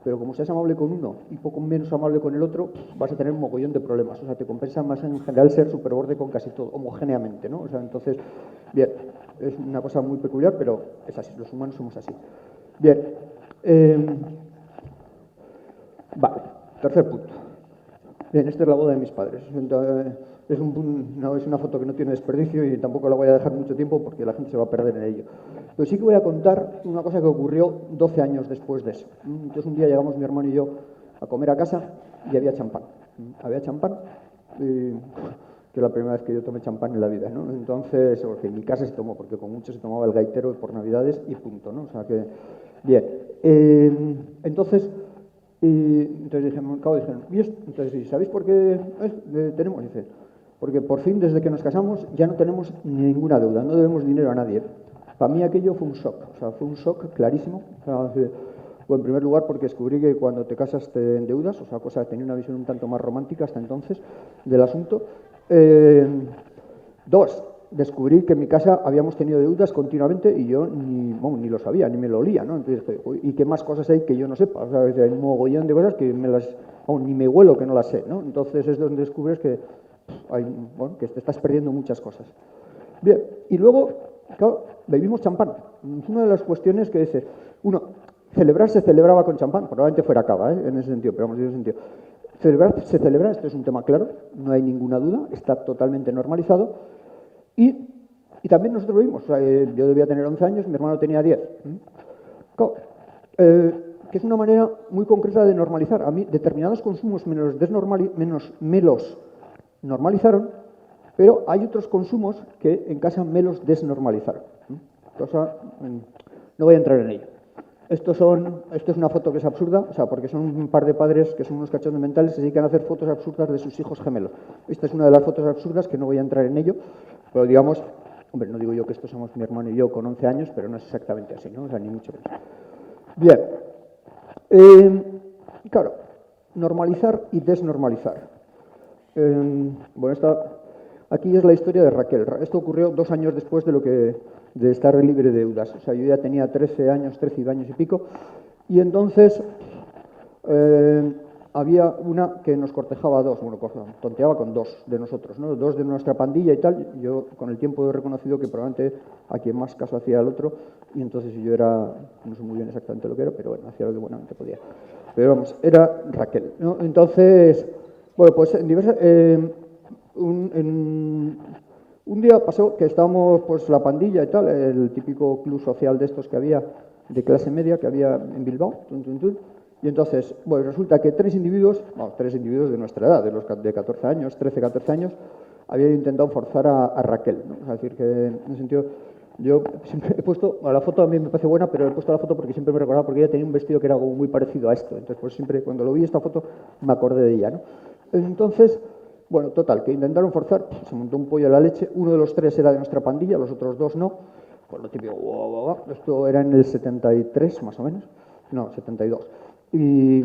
S3: pero como seas amable con uno y poco menos amable con el otro, vas a tener un mogollón de problemas. O sea, te compensa más en general ser superborde con casi todo, homogéneamente, ¿no? O sea, entonces, bien, es una cosa muy peculiar, pero es así, los humanos somos así. Bien, vale, tercer punto. Bien, esta es la boda de mis padres. Es una foto que no tiene desperdicio y tampoco la voy a dejar mucho tiempo porque la gente se va a perder en ello. Pero sí que voy a contar una cosa que ocurrió 12 años después de eso. Entonces un día llegamos mi hermano y yo a comer a casa y había champán. Había champán, que es la primera vez que yo tomé champán en la vida, ¿no? Entonces, porque en mi casa se tomó, porque con mucho se tomaba el gaitero por Navidades y punto, ¿no? O sea que, bien. Entonces dijeron, ¿y esto? Entonces, ¿sabéis por qué tenemos? Dice, porque por fin, desde que nos casamos, ya no tenemos ninguna deuda, no debemos dinero a nadie. Para mí aquello fue un shock, o sea, fue un shock clarísimo. O sea, bueno, en primer lugar, porque descubrí que cuando te casas te endeudas, o sea, cosa que tenía una visión un tanto más romántica hasta entonces del asunto. 2, descubrí que en mi casa habíamos tenido deudas continuamente y yo ni lo sabía, ni me lo olía, ¿no? Entonces dije, ¿y qué más cosas hay que yo no sepa? O sea, hay un mogollón de cosas que ni me huelo que no las sé, ¿no? Entonces es donde descubres que que te estás perdiendo muchas cosas. Bien, y luego, claro, bebimos champán. Es una de las cuestiones que dice, celebrar se celebraba con champán, probablemente fuera cava, en ese sentido, pero vamos, en ese sentido. Celebrar se celebra, esto es un tema claro, no hay ninguna duda, está totalmente normalizado. Y también nosotros lo vimos, o sea, yo debía tener 11 años, mi hermano tenía 10. Claro, que es una manera muy concreta de normalizar. A mí determinados consumos me los normalizaron, pero hay otros consumos que en casa me los desnormalizaron. No voy a entrar en ello. Esto es una foto que es absurda, o sea, porque son un par de padres que son unos cachondos mentales que se dedican a hacer fotos absurdas de sus hijos gemelos. Esta es una de las fotos absurdas que no voy a entrar en ello, pero digamos, hombre, no digo yo que estos somos mi hermano y yo con 11 años, pero no es exactamente así, ¿no? O sea, ni mucho menos. Bien. Claro, normalizar y desnormalizar. Bueno, aquí es la historia de Raquel. Esto ocurrió 2 años después de estar libre de deudas. O sea, yo ya tenía 13 años y pico, y entonces había una que nos cortejaba a 2, tonteaba con 2 de nosotros, ¿no? 2 de nuestra pandilla y tal. Yo con el tiempo he reconocido que probablemente a quien más caso hacía al otro, y entonces yo no sé muy bien exactamente lo que era, pero bueno, hacía lo que buenamente podía. Pero vamos, era Raquel, ¿no? Entonces, bueno, pues un día pasó que estábamos, pues, la pandilla y tal, el típico club social de estos que había, de clase media, que había en Bilbao, y entonces, bueno, resulta que 3 individuos de nuestra edad, de los de 14 años, 13, 14 años, habían intentado forzar a Raquel, ¿no? O sea, es decir, que en ese sentido, Yo siempre he puesto, la foto a mí me parece buena, pero he puesto la foto porque siempre me recordaba, porque ella tenía un vestido que era algo muy parecido a esto. Entonces, pues siempre cuando lo vi esta foto me acordé de ella, ¿no? Entonces, bueno, total, que intentaron forzar, se montó un pollo a la leche. Uno de los 3 era de nuestra pandilla, los otros 2 no. Pues lo típico, guau, guau, guau. Esto era en el 73, más o menos. No, 72. Y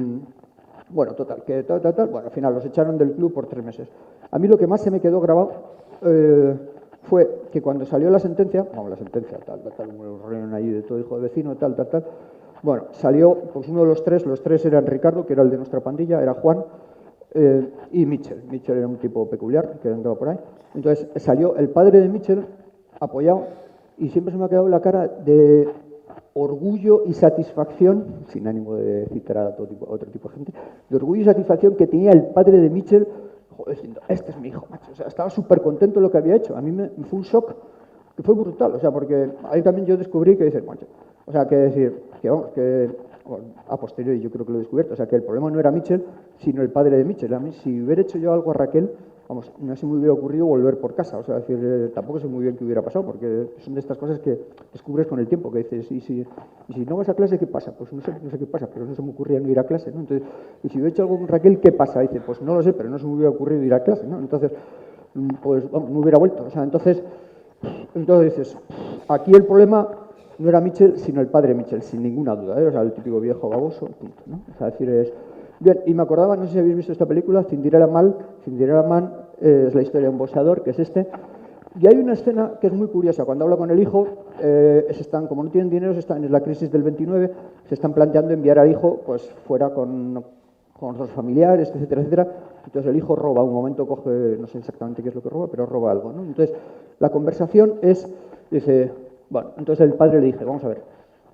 S3: bueno, total, que tal. Bueno, al final los echaron del club por 3 meses. A mí lo que más se me quedó grabado fue que cuando salió la sentencia, un reunión ahí de todo hijo de vecino, tal. Bueno, salió pues uno de los 3 eran Ricardo, que era el de nuestra pandilla, era Juan, y Mitchell. Mitchell era un tipo peculiar que andaba por ahí. Entonces salió el padre de Mitchell apoyado, y siempre se me ha quedado la cara de orgullo y satisfacción, sin ánimo de citar a otro tipo de gente, de orgullo y satisfacción que tenía el padre de Mitchell, diciendo, este es mi hijo, macho. O sea, estaba súper contento de lo que había hecho. A mí me fue un shock que fue brutal, o sea, porque ahí también yo descubrí que dices, macho, o sea, que decir, que vamos, que bueno, a posteriori yo creo que lo he descubierto, o sea, que el problema no era Mitchell, sino el padre de Mitchell. A mí, si hubiera hecho yo algo a Raquel, vamos, no se me hubiera ocurrido volver por casa, o sea, decir, tampoco sé muy bien qué hubiera pasado, porque son de estas cosas que descubres con el tiempo, que dices, y si no vas a clase, ¿qué pasa? Pues no sé qué pasa, pero no se me ocurría no ir a clase, ¿no? Entonces, y si hubiera hecho algo con Raquel, ¿qué pasa? Dice, pues no lo sé, pero no se me hubiera ocurrido ir a clase, ¿no? Entonces, pues vamos, me hubiera vuelto, o sea, entonces dices, aquí el problema no era Mitchell, sino el padre Mitchell, sin ninguna duda, ¿eh? O sea, el típico viejo baboso, punto, ¿no? O sea, decir, es... Bien, y me acordaba, no sé si habéis visto esta película, Cinderella Man es la historia de un boxeador, que es este, y hay una escena que es muy curiosa, cuando habla con el hijo, como no tienen dinero, es la crisis del 29, se están planteando enviar al hijo pues fuera con otros familiares, etcétera, etcétera. Entonces el hijo roba, un momento coge, no sé exactamente qué es lo que roba, pero roba algo, ¿no? Entonces la conversación dice, bueno, entonces el padre le dice, vamos a ver,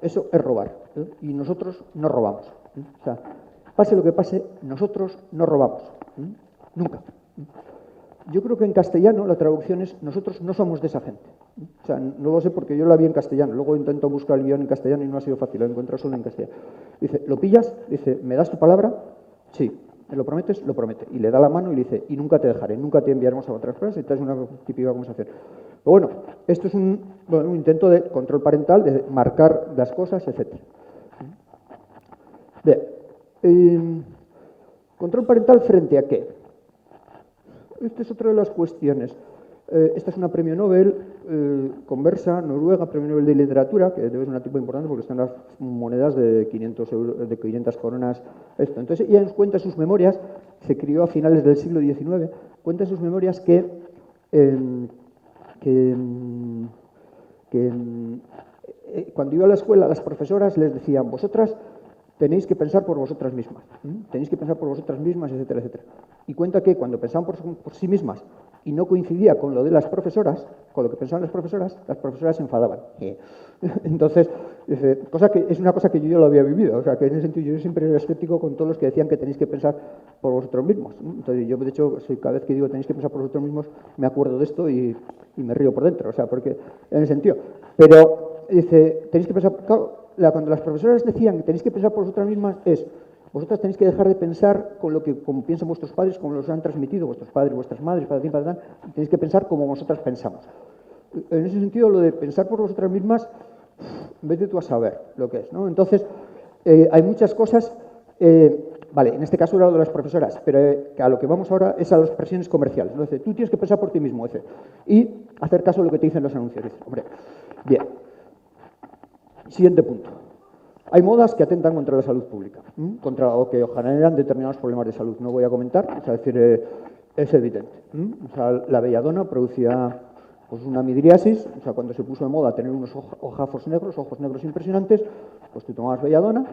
S3: eso es robar, ¿eh? Y nosotros no robamos, ¿eh? O sea, pase lo que pase, nosotros no robamos, ¿eh? Nunca. Yo creo que en castellano la traducción es nosotros no somos de esa gente. O sea, no lo sé porque yo la vi en castellano. Luego intento buscar el guión en castellano y no ha sido fácil, lo he encontrado solo en castellano. Dice, ¿lo pillas? Dice, ¿me das tu palabra? Sí. ¿Me lo prometes? Lo promete. Y le da la mano y le dice, y nunca te dejaré, nunca te enviaremos a otras cosas. Y esta es una típica conversación. Pero bueno, esto es un intento de control parental, de marcar las cosas, etc. Bien. ¿Control parental frente a qué? Esta es otra de las cuestiones. Esta es una premio Nobel, Conversa, Noruega, premio Nobel de literatura, que debe ser un tipo importante porque están las monedas de 500 coronas. Esto. Entonces ella nos cuenta sus memorias, se crió a finales del siglo XIX, cuenta sus memorias que cuando iba a la escuela las profesoras les decían, vosotras tenéis que pensar por vosotras mismas, tenéis que pensar por vosotras mismas, etcétera, etcétera. Y cuenta que cuando pensaban por sí mismas y no coincidía con lo de las profesoras, con lo que pensaban las profesoras se enfadaban. Entonces, es una cosa que yo ya lo había vivido, o sea, que en ese sentido yo siempre era escéptico con todos los que decían que tenéis que pensar por vosotros mismos. Entonces, yo de hecho, cada vez que digo tenéis que pensar por vosotros mismos, me acuerdo de esto y me río por dentro, o sea, porque en el sentido. Pero, dice, tenéis que pensar, claro, cuando las profesoras decían que tenéis que pensar por vosotras mismas, vosotras tenéis que dejar de pensar como piensan vuestros padres, como los han transmitido vuestros padres, vuestras madres, tenéis que pensar como vosotras pensamos. En ese sentido, lo de pensar por vosotras mismas, vete tú a saber lo que es, ¿no? Entonces, hay muchas cosas, vale, en este caso era lo de las profesoras, pero a lo que vamos ahora es a las presiones comerciales, ¿no? Dice, tú tienes que pensar por ti mismo, y hacer caso a lo que te dicen los anuncios. Dice, hombre, bien. Siguiente punto. Hay modas que atentan contra la salud pública, o que generan determinados problemas de salud. No voy a comentar, o sea, es evidente. O sea, la belladona producía pues, una midriasis, o sea, cuando se puso de moda tener unos ojos negros impresionantes, pues tú tomabas belladona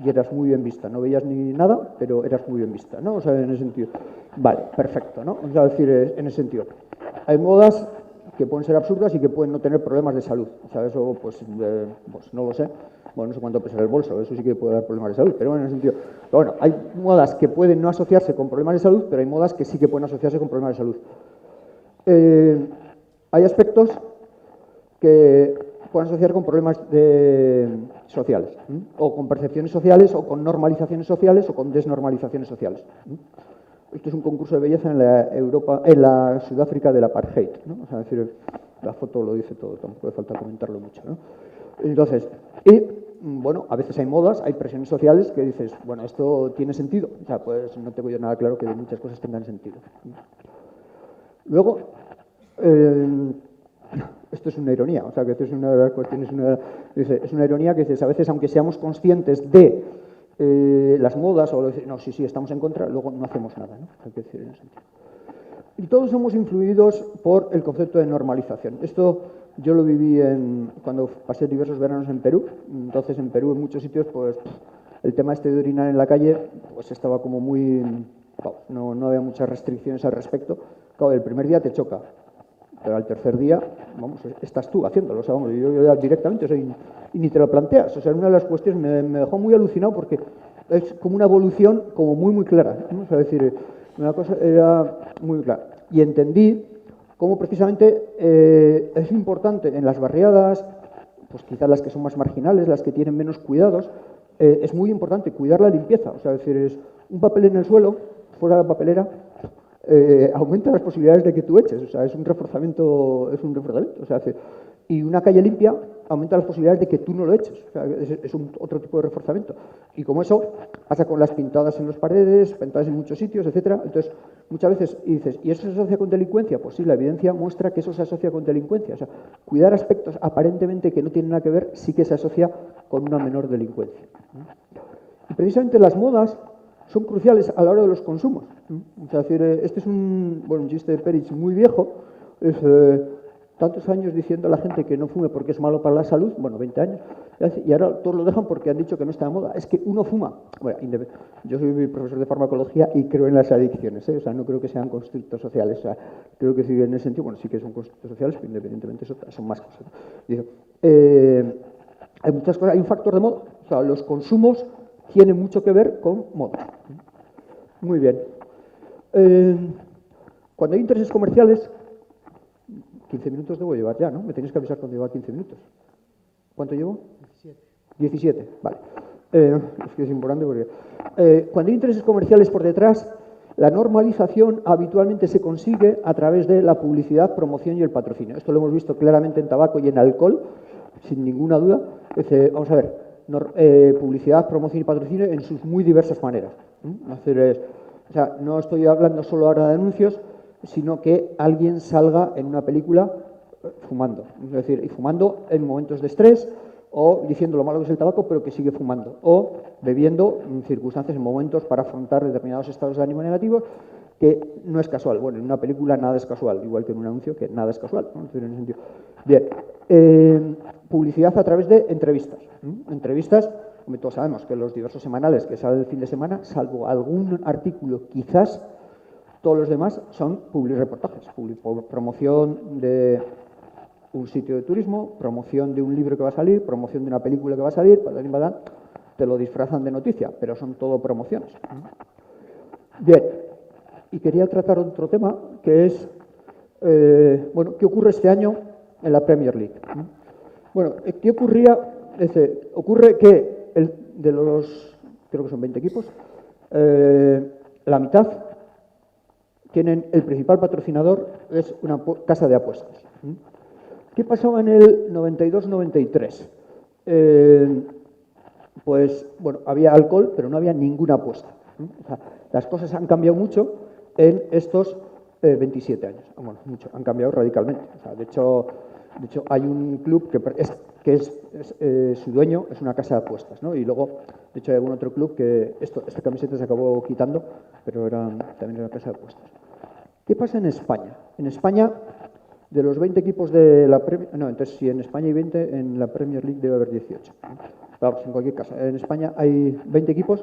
S3: y eras muy bien vista. No veías ni nada, pero eras muy bien vista, ¿no? O sea, en ese sentido. Vale, perfecto, ¿no? O sea, en ese sentido. Hay modas que pueden ser absurdas y que pueden no tener problemas de salud. O sea, eso, pues no lo sé. Bueno, no sé cuánto pesa el bolso, eso sí que puede dar problemas de salud, pero bueno, en ese sentido. Pero bueno, hay modas que pueden no asociarse con problemas de salud, pero hay modas que sí que pueden asociarse con problemas de salud. Hay aspectos que pueden asociar con problemas sociales, o con percepciones sociales, o con normalizaciones sociales, o con desnormalizaciones sociales. Esto es un concurso de belleza en la Sudáfrica del apartheid, ¿no? O sea, es decir, la foto lo dice todo, tampoco hace falta comentarlo mucho, ¿no? Entonces, bueno, a veces hay modas, hay presiones sociales que dices, bueno, esto tiene sentido. O sea, pues no tengo yo nada claro que muchas cosas tengan sentido. Luego, esto es una ironía, o sea, que esto es una de las cuestiones, es una ironía que dices, a veces, aunque seamos conscientes de las modas, o decir, no, sí, estamos en contra, luego no hacemos nada, ¿no? Hay que decir en ese sentido. Y todos somos influidos por el concepto de normalización. Esto yo lo viví cuando pasé diversos veranos en Perú. Entonces, en Perú, en muchos sitios, pues el tema este de orinar en la calle, pues estaba como muy... No había muchas restricciones al respecto. Claro, el primer día te choca, pero al tercer día, vamos, estás tú haciéndolo. O sea, vamos, yo directamente, o sea, y ni te lo planteas. O sea, una de las cuestiones me dejó muy alucinado porque es como una evolución como muy clara, ¿no? O sea, es decir, una cosa era muy clara. Y entendí cómo precisamente es importante en las barriadas, pues quizás las que son más marginales, las que tienen menos cuidados, es muy importante cuidar la limpieza. O sea, es decir, es un papel en el suelo, fuera de la papelera, aumenta las posibilidades de que tú eches. O sea, es un reforzamiento. O sea, y una calle limpia aumenta las posibilidades de que tú no lo eches. O sea, es otro tipo de reforzamiento. Y como eso pasa con las pintadas en las paredes, pintadas en muchos sitios, etcétera. Entonces, muchas veces dices, ¿y eso se asocia con delincuencia? Pues sí, la evidencia muestra que eso se asocia con delincuencia. O sea, cuidar aspectos aparentemente que no tienen nada que ver sí que se asocia con una menor delincuencia. Y precisamente las modas son cruciales a la hora de los consumos. O sea, es decir, este es un chiste de Perich muy viejo. Es, tantos años diciendo a la gente que no fume porque es malo para la salud, bueno, 20 años, y ahora todos lo dejan porque han dicho que no está de moda. Es que uno fuma. Bueno, yo soy profesor de farmacología y creo en las adicciones, ¿eh? O sea, no creo que sean constructos sociales. O sea, creo que sí, en ese sentido, bueno, sí que son constructos sociales, pero independientemente son más cosas. Digo, hay muchas cosas, hay un factor de moda. O sea, los consumos tienen mucho que ver con moda. Muy bien. Cuando hay intereses comerciales, 15 minutos debo llevar ya, ¿no? Me tenéis que avisar cuando lleva 15 minutos. ¿Cuánto llevo? 17, vale. Es que es importante porque... cuando hay intereses comerciales por detrás, la normalización habitualmente se consigue a través de la publicidad, promoción y el patrocinio. Esto lo hemos visto claramente en tabaco y en alcohol, sin ninguna duda. Vamos a ver, publicidad, promoción y patrocinio en sus muy diversas maneras. O sea, no estoy hablando solo ahora de anuncios, sino que alguien salga en una película fumando. Es decir, y fumando en momentos de estrés, o diciendo lo malo que es el tabaco, pero que sigue fumando, o bebiendo en circunstancias, en momentos para afrontar determinados estados de ánimo negativos, que no es casual. Bueno, en una película nada es casual, igual que en un anuncio, que nada es casual, ¿no? En ese sentido. Bien, publicidad a través de entrevistas. Entrevistas, como todos sabemos que los diversos semanales que salen el fin de semana, salvo algún artículo, quizás todos los demás son publireportajes, promoción de un sitio de turismo, promoción de un libro que va a salir, promoción de una película que va a salir, te lo disfrazan de noticia, pero son todo promociones. Bien, y quería tratar otro tema, que es, bueno, ¿qué ocurre este año en la Premier League? Bueno, ¿qué ocurría? Ocurre que de los, creo que son 20 equipos, la mitad tienen el principal patrocinador, es una casa de apuestas. ¿Qué pasaba en el 92-93? Pues, bueno, había alcohol, pero no había ninguna apuesta. O sea, las cosas han cambiado mucho en estos 27 años. Bueno, mucho, han cambiado radicalmente. O sea, de hecho, hay un club que su dueño es una casa de apuestas, ¿no? Y luego, de hecho, hay algún otro club que esta camiseta se acabó quitando, pero también era una casa de apuestas. ¿Qué pasa en España? En España, de los 20 equipos de la Premier... No, entonces si en España hay 20, en la Premier League debe haber 18. Vamos, en cualquier caso, en España hay 20 equipos.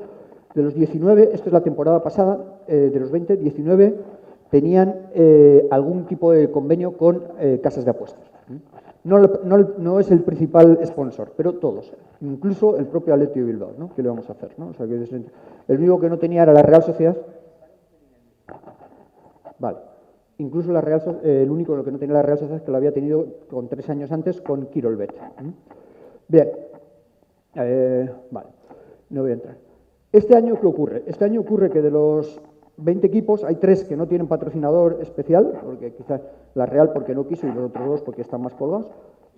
S3: De los 19, esto es la temporada pasada, de los 20, 19 tenían algún tipo de convenio con casas de apuestas. No es el principal sponsor, pero todos, incluso el propio Athletic de Bilbao, ¿no? ¿Qué le vamos a hacer, no? O sea, que el único que no tenía era la Real Sociedad. Vale. Incluso el único que no tenía la Real Sociedad es que lo había tenido con 3 años antes con Quirolbet. Bien. Vale. No voy a entrar. Este año, ¿qué ocurre? Este año ocurre que de los 20 equipos, hay 3 que no tienen patrocinador especial, porque quizás la Real porque no quiso y los otros 2 porque están más colgados.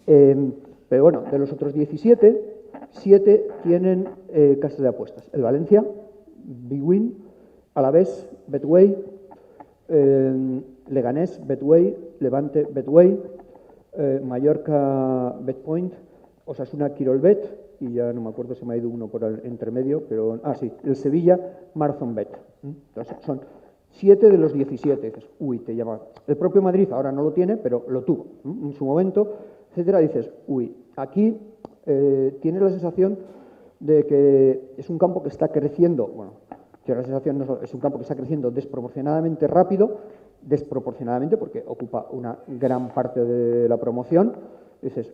S3: Pero bueno, de los otros 17, 7 tienen casas de apuestas. El Valencia, Big Win, Alavés, Betway, Leganés, Betway, Levante, Betway, Mallorca, Betpoint, Osasuna, Quirolbet, y ya no me acuerdo, se me ha ido uno por el entremedio, pero, sí, el Sevilla, Marathon Bet. Entonces, son 7 de los 17. Dices, uy, te llama. El propio Madrid ahora no lo tiene, pero lo tuvo en su momento, etcétera. Dices, uy, aquí tienes la sensación de que es un campo que está creciendo, bueno, que la sensación no es un campo que está creciendo desproporcionadamente rápido, desproporcionadamente porque ocupa una gran parte de la promoción. Dices,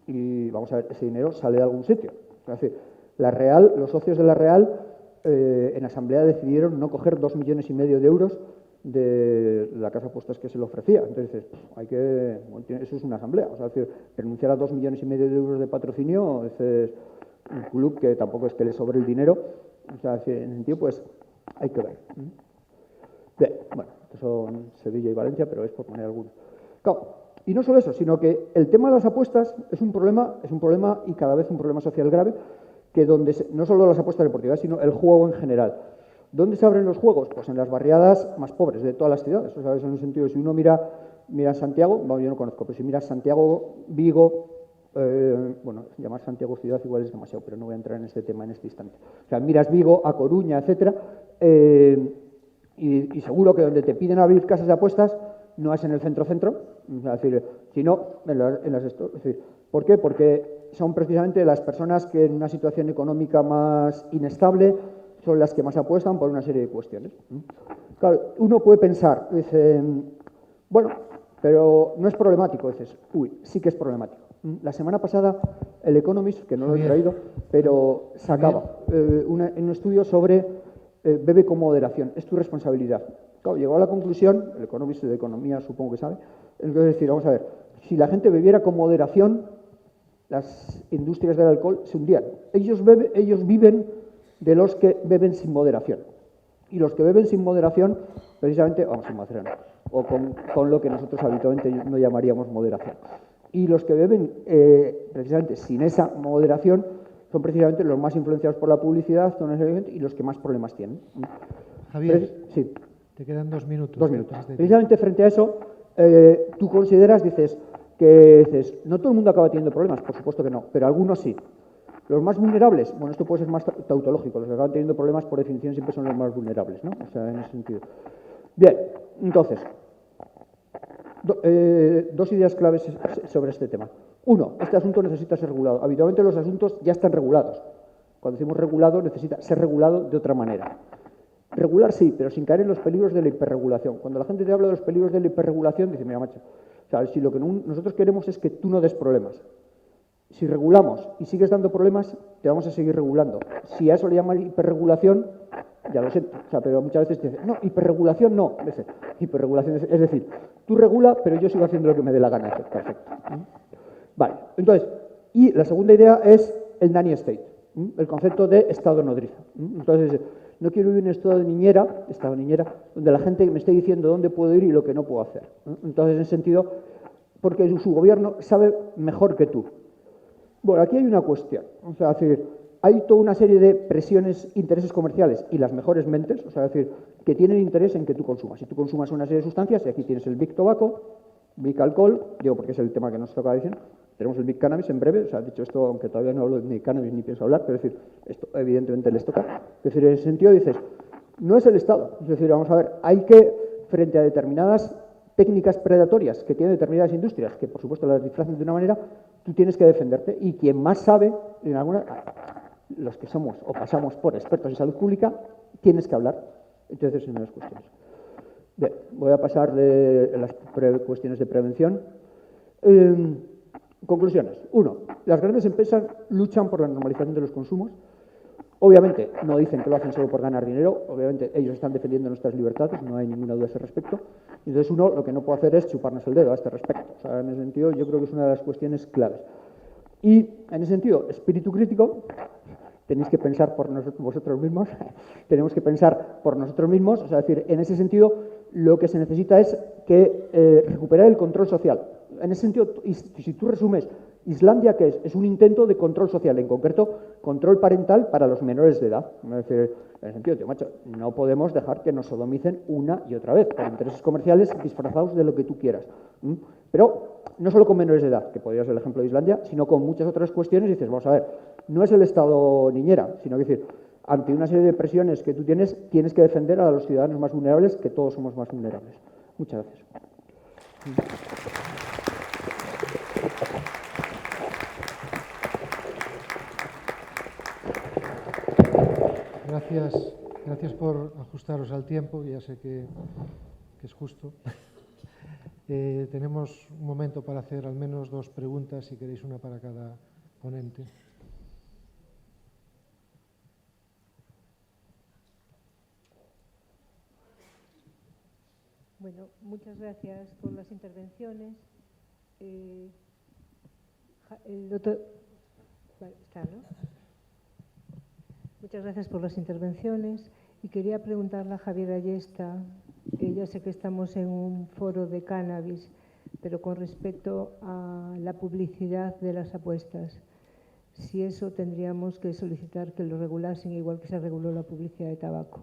S3: y vamos a ver, ese dinero sale de algún sitio. Es decir, la Real, los socios de la Real en asamblea decidieron no coger 2,5 millones de euros de la casa de apuestas que se le ofrecía. Entonces, eso es una asamblea. O sea, es decir, renunciar a 2,5 millones de euros de patrocinio, ese es un club que tampoco es que le sobre el dinero. O sea, en ese sentido, pues, hay que ver. Bien, bueno, estos son Sevilla y Valencia, pero es por poner algunos. Claro, y no solo eso, sino que el tema de las apuestas es un problema y cada vez un problema social grave, que no solo las apuestas deportivas, sino el juego en general. ¿Dónde se abren los juegos? Pues en las barriadas más pobres de todas las ciudades. O sea, en un sentido, si uno mira Santiago, bueno, yo no conozco, pero si miras Santiago, Vigo, bueno, llamar Santiago ciudad igual es demasiado, pero no voy a entrar en este tema en este instante. O sea, miras Vigo, A Coruña, etcétera, y seguro que donde te piden abrir casas de apuestas no es en el centro-centro, es decir, sino en las es decir, ¿por qué? Porque son precisamente las personas que en una situación económica más inestable son las que más apuestan por una serie de cuestiones. Claro, uno puede pensar, dice, bueno, pero no es problemático. Dices, uy, sí que es problemático. La semana pasada el Economist, que no lo he traído, pero sacaba un estudio sobre bebe con moderación, es tu responsabilidad. Claro, llegó a la conclusión, el Economist de economía supongo que sabe, entonces decir, vamos a ver, si la gente bebiera con moderación, las industrias del alcohol se hundían. Ellos viven de los que beben sin moderación. Y los que beben sin moderación, precisamente, vamos, sin moderación, o con lo que nosotros habitualmente no llamaríamos moderación. Y los que beben precisamente sin esa moderación son precisamente los más influenciados por la publicidad y los que más problemas tienen.
S1: Javier,
S3: sí.
S1: Te quedan 2 minutos.
S3: 2 minutos. Precisamente frente a eso, tú consideras, dices, no todo el mundo acaba teniendo problemas, por supuesto que no, pero algunos sí. Los más vulnerables, bueno, esto puede ser más tautológico, los que acaban teniendo problemas por definición siempre son los más vulnerables, ¿no? O sea, en ese sentido. Bien, entonces, 2 ideas claves sobre este tema. Uno, este asunto necesita ser regulado. Habitualmente los asuntos ya están regulados. Cuando decimos regulado, necesita ser regulado de otra manera. Regular sí, pero sin caer en los peligros de la hiperregulación. Cuando la gente te habla de los peligros de la hiperregulación, dice, mira, macho, o sea, si lo que nosotros queremos es que tú no des problemas. Si regulamos y sigues dando problemas, te vamos a seguir regulando. Si a eso le llaman hiperregulación, ya lo siento, o sea, pero muchas veces te dicen, no, hiperregulación no. Hiperregulación es decir, tú regula, pero yo sigo haciendo lo que me dé la gana. Perfecto. Vale, entonces, y la segunda idea es el nanny state, el concepto de estado nodriza. Entonces, no quiero vivir en estado niñera, donde la gente me esté diciendo dónde puedo ir y lo que no puedo hacer. Entonces, en ese sentido, porque su gobierno sabe mejor que tú. Bueno, aquí hay una cuestión, o sea, es decir, hay toda una serie de presiones, intereses comerciales y las mejores mentes, o sea, es decir, que tienen interés en que tú consumas. Si tú consumas una serie de sustancias, y aquí tienes el Big Tobacco, Big Alcohol, digo porque es el tema que nos toca decir, tenemos el Big Cannabis en breve, o sea, dicho esto, aunque todavía no hablo de cannabis ni pienso hablar, pero es decir, esto evidentemente les toca. Es decir, en ese sentido dices, no es el Estado, es decir, vamos a ver, hay que, frente a determinadas técnicas predatorias que tienen determinadas industrias, que por supuesto las disfrazan de una manera, tú tienes que defenderte, y quien más sabe, en alguna, los que somos o pasamos por expertos en salud pública, tienes que hablar. Entonces, en las cuestiones. Bien, voy a pasar de las cuestiones de prevención. Conclusiones. 1. Las grandes empresas luchan por la normalización de los consumos. Obviamente, no dicen que lo hacen solo por ganar dinero. Obviamente, ellos están defendiendo nuestras libertades, no hay ninguna duda a ese respecto. Entonces, uno lo que no puede hacer es chuparnos el dedo a este respecto. O sea, en ese sentido, yo creo que es una de las cuestiones claves. Y, en ese sentido, espíritu crítico, tenéis que pensar por vosotros mismos, tenemos que pensar por nosotros mismos, o sea, es decir, en ese sentido lo que se necesita es que recuperar el control social. En ese sentido, si tú resumes, Islandia, ¿qué es? Es un intento de control social, en concreto, control parental para los menores de edad. Es decir, en el sentido, tío, macho, no podemos dejar que nos sodomicen una y otra vez por intereses comerciales disfrazados de lo que tú quieras. Pero no solo con menores de edad, que podría ser el ejemplo de Islandia, sino con muchas otras cuestiones. Y dices, vamos a ver, no es el Estado niñera, sino que decir, ante una serie de presiones que tú tienes que defender a los ciudadanos más vulnerables, que todos somos más vulnerables. Muchas gracias.
S1: Gracias por ajustaros al tiempo, ya sé que es justo. Tenemos un momento para hacer al menos 2 preguntas, si queréis una para cada ponente.
S4: Bueno, muchas gracias por las intervenciones. El doctor... Vale, está, ¿no? Muchas gracias por las intervenciones y quería preguntarle a Javier Ayesta, ya sé que estamos en un foro de cannabis, pero con respecto a la publicidad de las apuestas, si eso tendríamos que solicitar que lo regulasen igual que se reguló la publicidad de tabaco.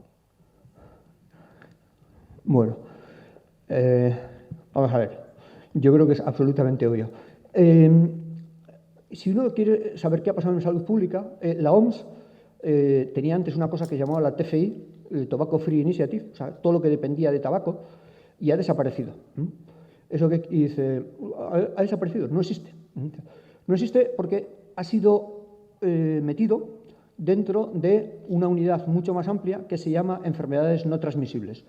S3: Bueno, vamos a ver, yo creo que es absolutamente obvio. Si uno quiere saber qué ha pasado en salud pública, la OMS tenía antes una cosa que llamaba la TFI, Tobacco Free Initiative, o sea, todo lo que dependía de tabaco, y ha desaparecido. Eso que dice, ha desaparecido, no existe. No existe porque ha sido metido dentro de una unidad mucho más amplia que se llama enfermedades no transmisibles.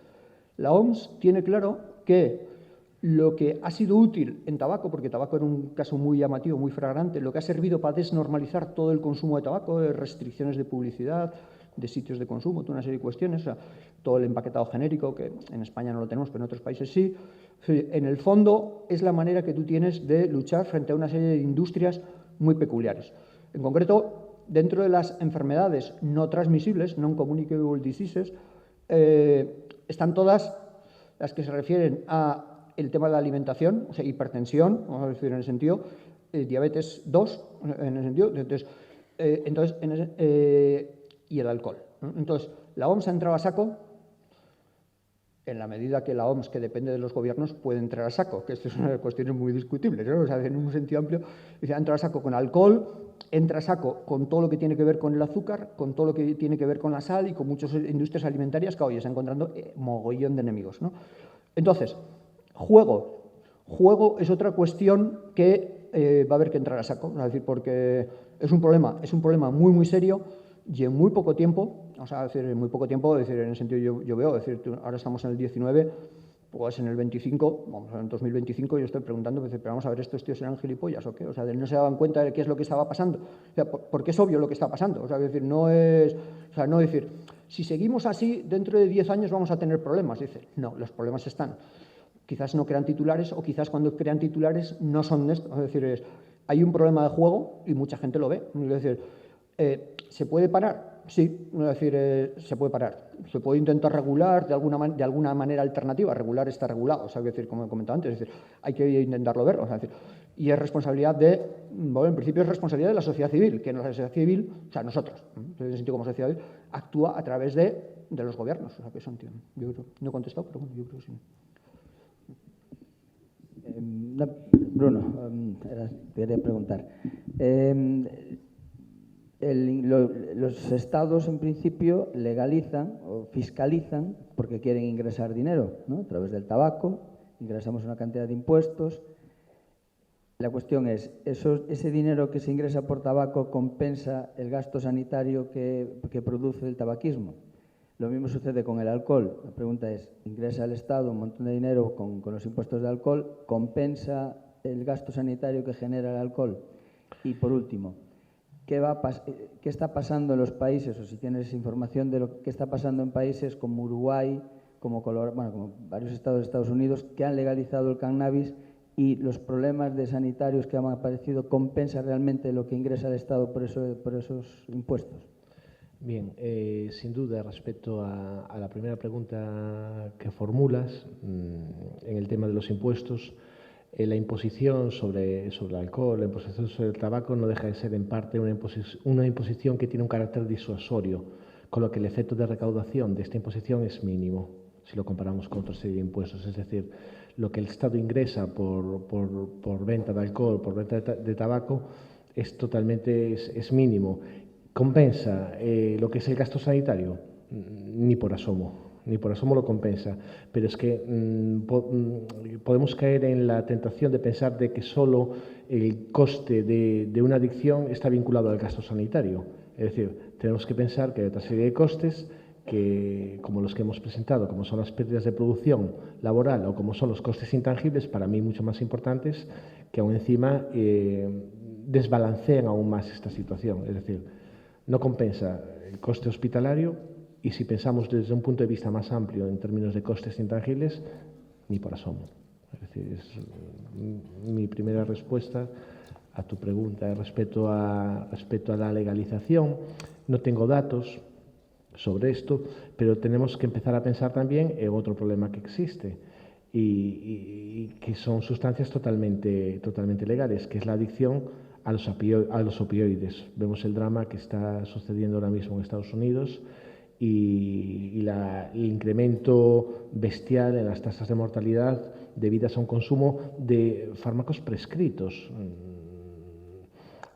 S3: La OMS tiene claro que lo que ha sido útil en tabaco, porque tabaco era un caso muy llamativo, muy flagrante, lo que ha servido para desnormalizar todo el consumo de tabaco, restricciones de publicidad, de sitios de consumo, toda una serie de cuestiones, o sea, todo el empaquetado genérico, que en España no lo tenemos, pero en otros países sí. En el fondo es la manera que tú tienes de luchar frente a una serie de industrias muy peculiares. En concreto, dentro de las enfermedades no transmisibles, non-communicable diseases, están todas las que se refieren a el tema de la alimentación, o sea, hipertensión, vamos a decir en el sentido, diabetes 2, en el sentido, y el alcohol. Entonces, la OMS ha entrado a saco en la medida que la OMS, que depende de los gobiernos, puede entrar a saco, que esto es una cuestión muy discutible, ¿no? O sea, en un sentido amplio, ha entrado a saco con alcohol, entra a saco con todo lo que tiene que ver con el azúcar, con todo lo que tiene que ver con la sal y con muchas industrias alimentarias que hoy está encontrando mogollón de enemigos, ¿no? Entonces, juego es otra cuestión que va a haber que entrar a saco, es decir, porque es un problema muy, muy serio y en muy poco tiempo, o sea, es decir, en muy poco tiempo, es decir, en el sentido yo veo, es decir, ahora estamos en el 19, pues en el 25, vamos en el 2025, yo estoy preguntando, pero vamos a ver, ¿estos tíos eran gilipollas o qué? O sea, no se daban cuenta de qué es lo que estaba pasando, o sea, porque es obvio lo que está pasando, o sea, es decir, no decir, si seguimos así, dentro de 10 años vamos a tener problemas, dice, no, los problemas están. Quizás no crean titulares o quizás cuando crean titulares no son esto. Es decir, hay un problema de juego y mucha gente lo ve. Es decir, ¿se puede parar? Sí, es decir, se puede parar. Se puede intentar regular de alguna manera alternativa. Regular está regulado, o sea, es decir, como he comentado antes, es decir, hay que intentarlo ver. O sea, es decir, y es responsabilidad bueno, en principio es responsabilidad de la sociedad civil, que la sociedad civil, o sea, nosotros, en ese sentido como sociedad civil, actúa a través de los gobiernos. O sea, que eso entiendo. Yo creo, no he contestado, pero bueno, yo creo que sí.
S5: Bruno, quería preguntar. Los estados, en principio, legalizan o fiscalizan porque quieren ingresar dinero, ¿no? A través del tabaco, ingresamos una cantidad de impuestos. La cuestión es, ¿ese dinero que se ingresa por tabaco compensa el gasto sanitario que produce el tabaquismo? Lo mismo sucede con el alcohol. La pregunta es, ingresa al Estado un montón de dinero con los impuestos de alcohol, ¿compensa el gasto sanitario que genera el alcohol? Y por último, ¿qué está pasando en los países, o si tienes información de lo que está pasando en países como Uruguay, como varios estados de Estados Unidos, que han legalizado el cannabis y los problemas de sanitarios que han aparecido, ¿compensa realmente lo que ingresa al Estado por esos impuestos?
S2: Bien, sin duda, respecto a la primera pregunta que formulas, en el tema de los impuestos, la imposición sobre el alcohol, la imposición sobre el tabaco no deja de ser en parte una imposición que tiene un carácter disuasorio, con lo que el efecto de recaudación de esta imposición es mínimo, si lo comparamos con otra serie de impuestos. Es decir, lo que el Estado ingresa por venta de alcohol, por venta de tabaco, es mínimo. ¿Compensa lo que es el gasto sanitario? Ni por asomo lo compensa. Pero es que podemos caer en la tentación de pensar de que solo el coste de una adicción está vinculado al gasto sanitario. Es decir, tenemos que pensar que hay otra serie de costes que, como los que hemos presentado, como son las pérdidas de producción laboral o como son los costes intangibles, para mí mucho más importantes, que aún encima desbalancean aún más esta situación. Es decir, no compensa el coste hospitalario y si pensamos desde un punto de vista más amplio en términos de costes intangibles, ni por asomo. Es decir, es mi primera respuesta a tu pregunta. Respecto a la legalización, no tengo datos sobre esto, pero tenemos que empezar a pensar también en otro problema que existe y que son sustancias totalmente legales, que es la adicción a los opioides. Vemos el drama que está sucediendo ahora mismo en Estados Unidos y el incremento bestial en las tasas de mortalidad debidas a un consumo de fármacos prescritos.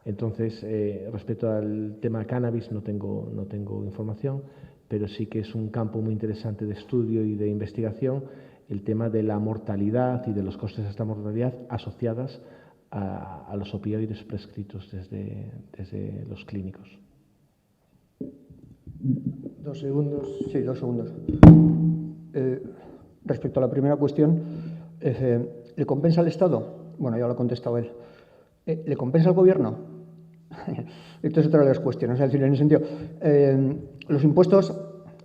S2: Entonces, respecto al tema cannabis no tengo información, pero sí que es un campo muy interesante de estudio y de investigación el tema de la mortalidad y de los costes de esta mortalidad asociadas a los opioides prescritos desde los clínicos.
S1: 2 segundos.
S3: Sí, 2 segundos. Respecto a la primera cuestión, ¿le compensa al Estado? Bueno, ya lo ha contestado él. ¿Le compensa al Gobierno? Esto es otra de las cuestiones. Es decir, en el sentido, los impuestos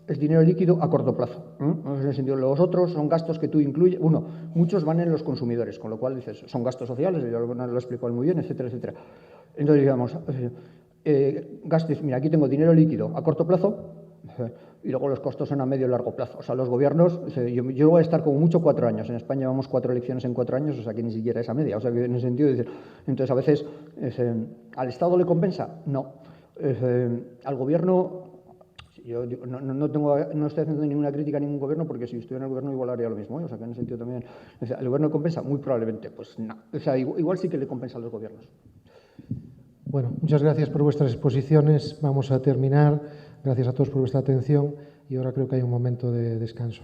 S3: es dinero líquido a corto plazo. En el sentido, los otros son gastos que tú incluyes. Muchos van en los consumidores, con lo cual dices, son gastos sociales, yo lo explico muy bien, etcétera, etcétera. Entonces, digamos, gastos, mira, aquí tengo dinero líquido a corto plazo y luego los costos son a medio y largo plazo. O sea, los gobiernos, yo voy a estar como mucho 4 años. En España llevamos 4 elecciones en 4 años, o sea que ni siquiera esa media. O sea que en ese sentido, entonces a veces, ¿al Estado le compensa? No. Al gobierno, yo no estoy haciendo ninguna crítica a ningún gobierno porque si estuviera en el gobierno igual haría lo mismo. O sea que en ese sentido también, ¿el gobierno compensa? Muy probablemente, pues no. O sea, igual sí que le compensa a los gobiernos.
S1: Bueno, muchas gracias por vuestras exposiciones. Vamos a terminar. Gracias a todos por vuestra atención y ahora creo que hay un momento de descanso.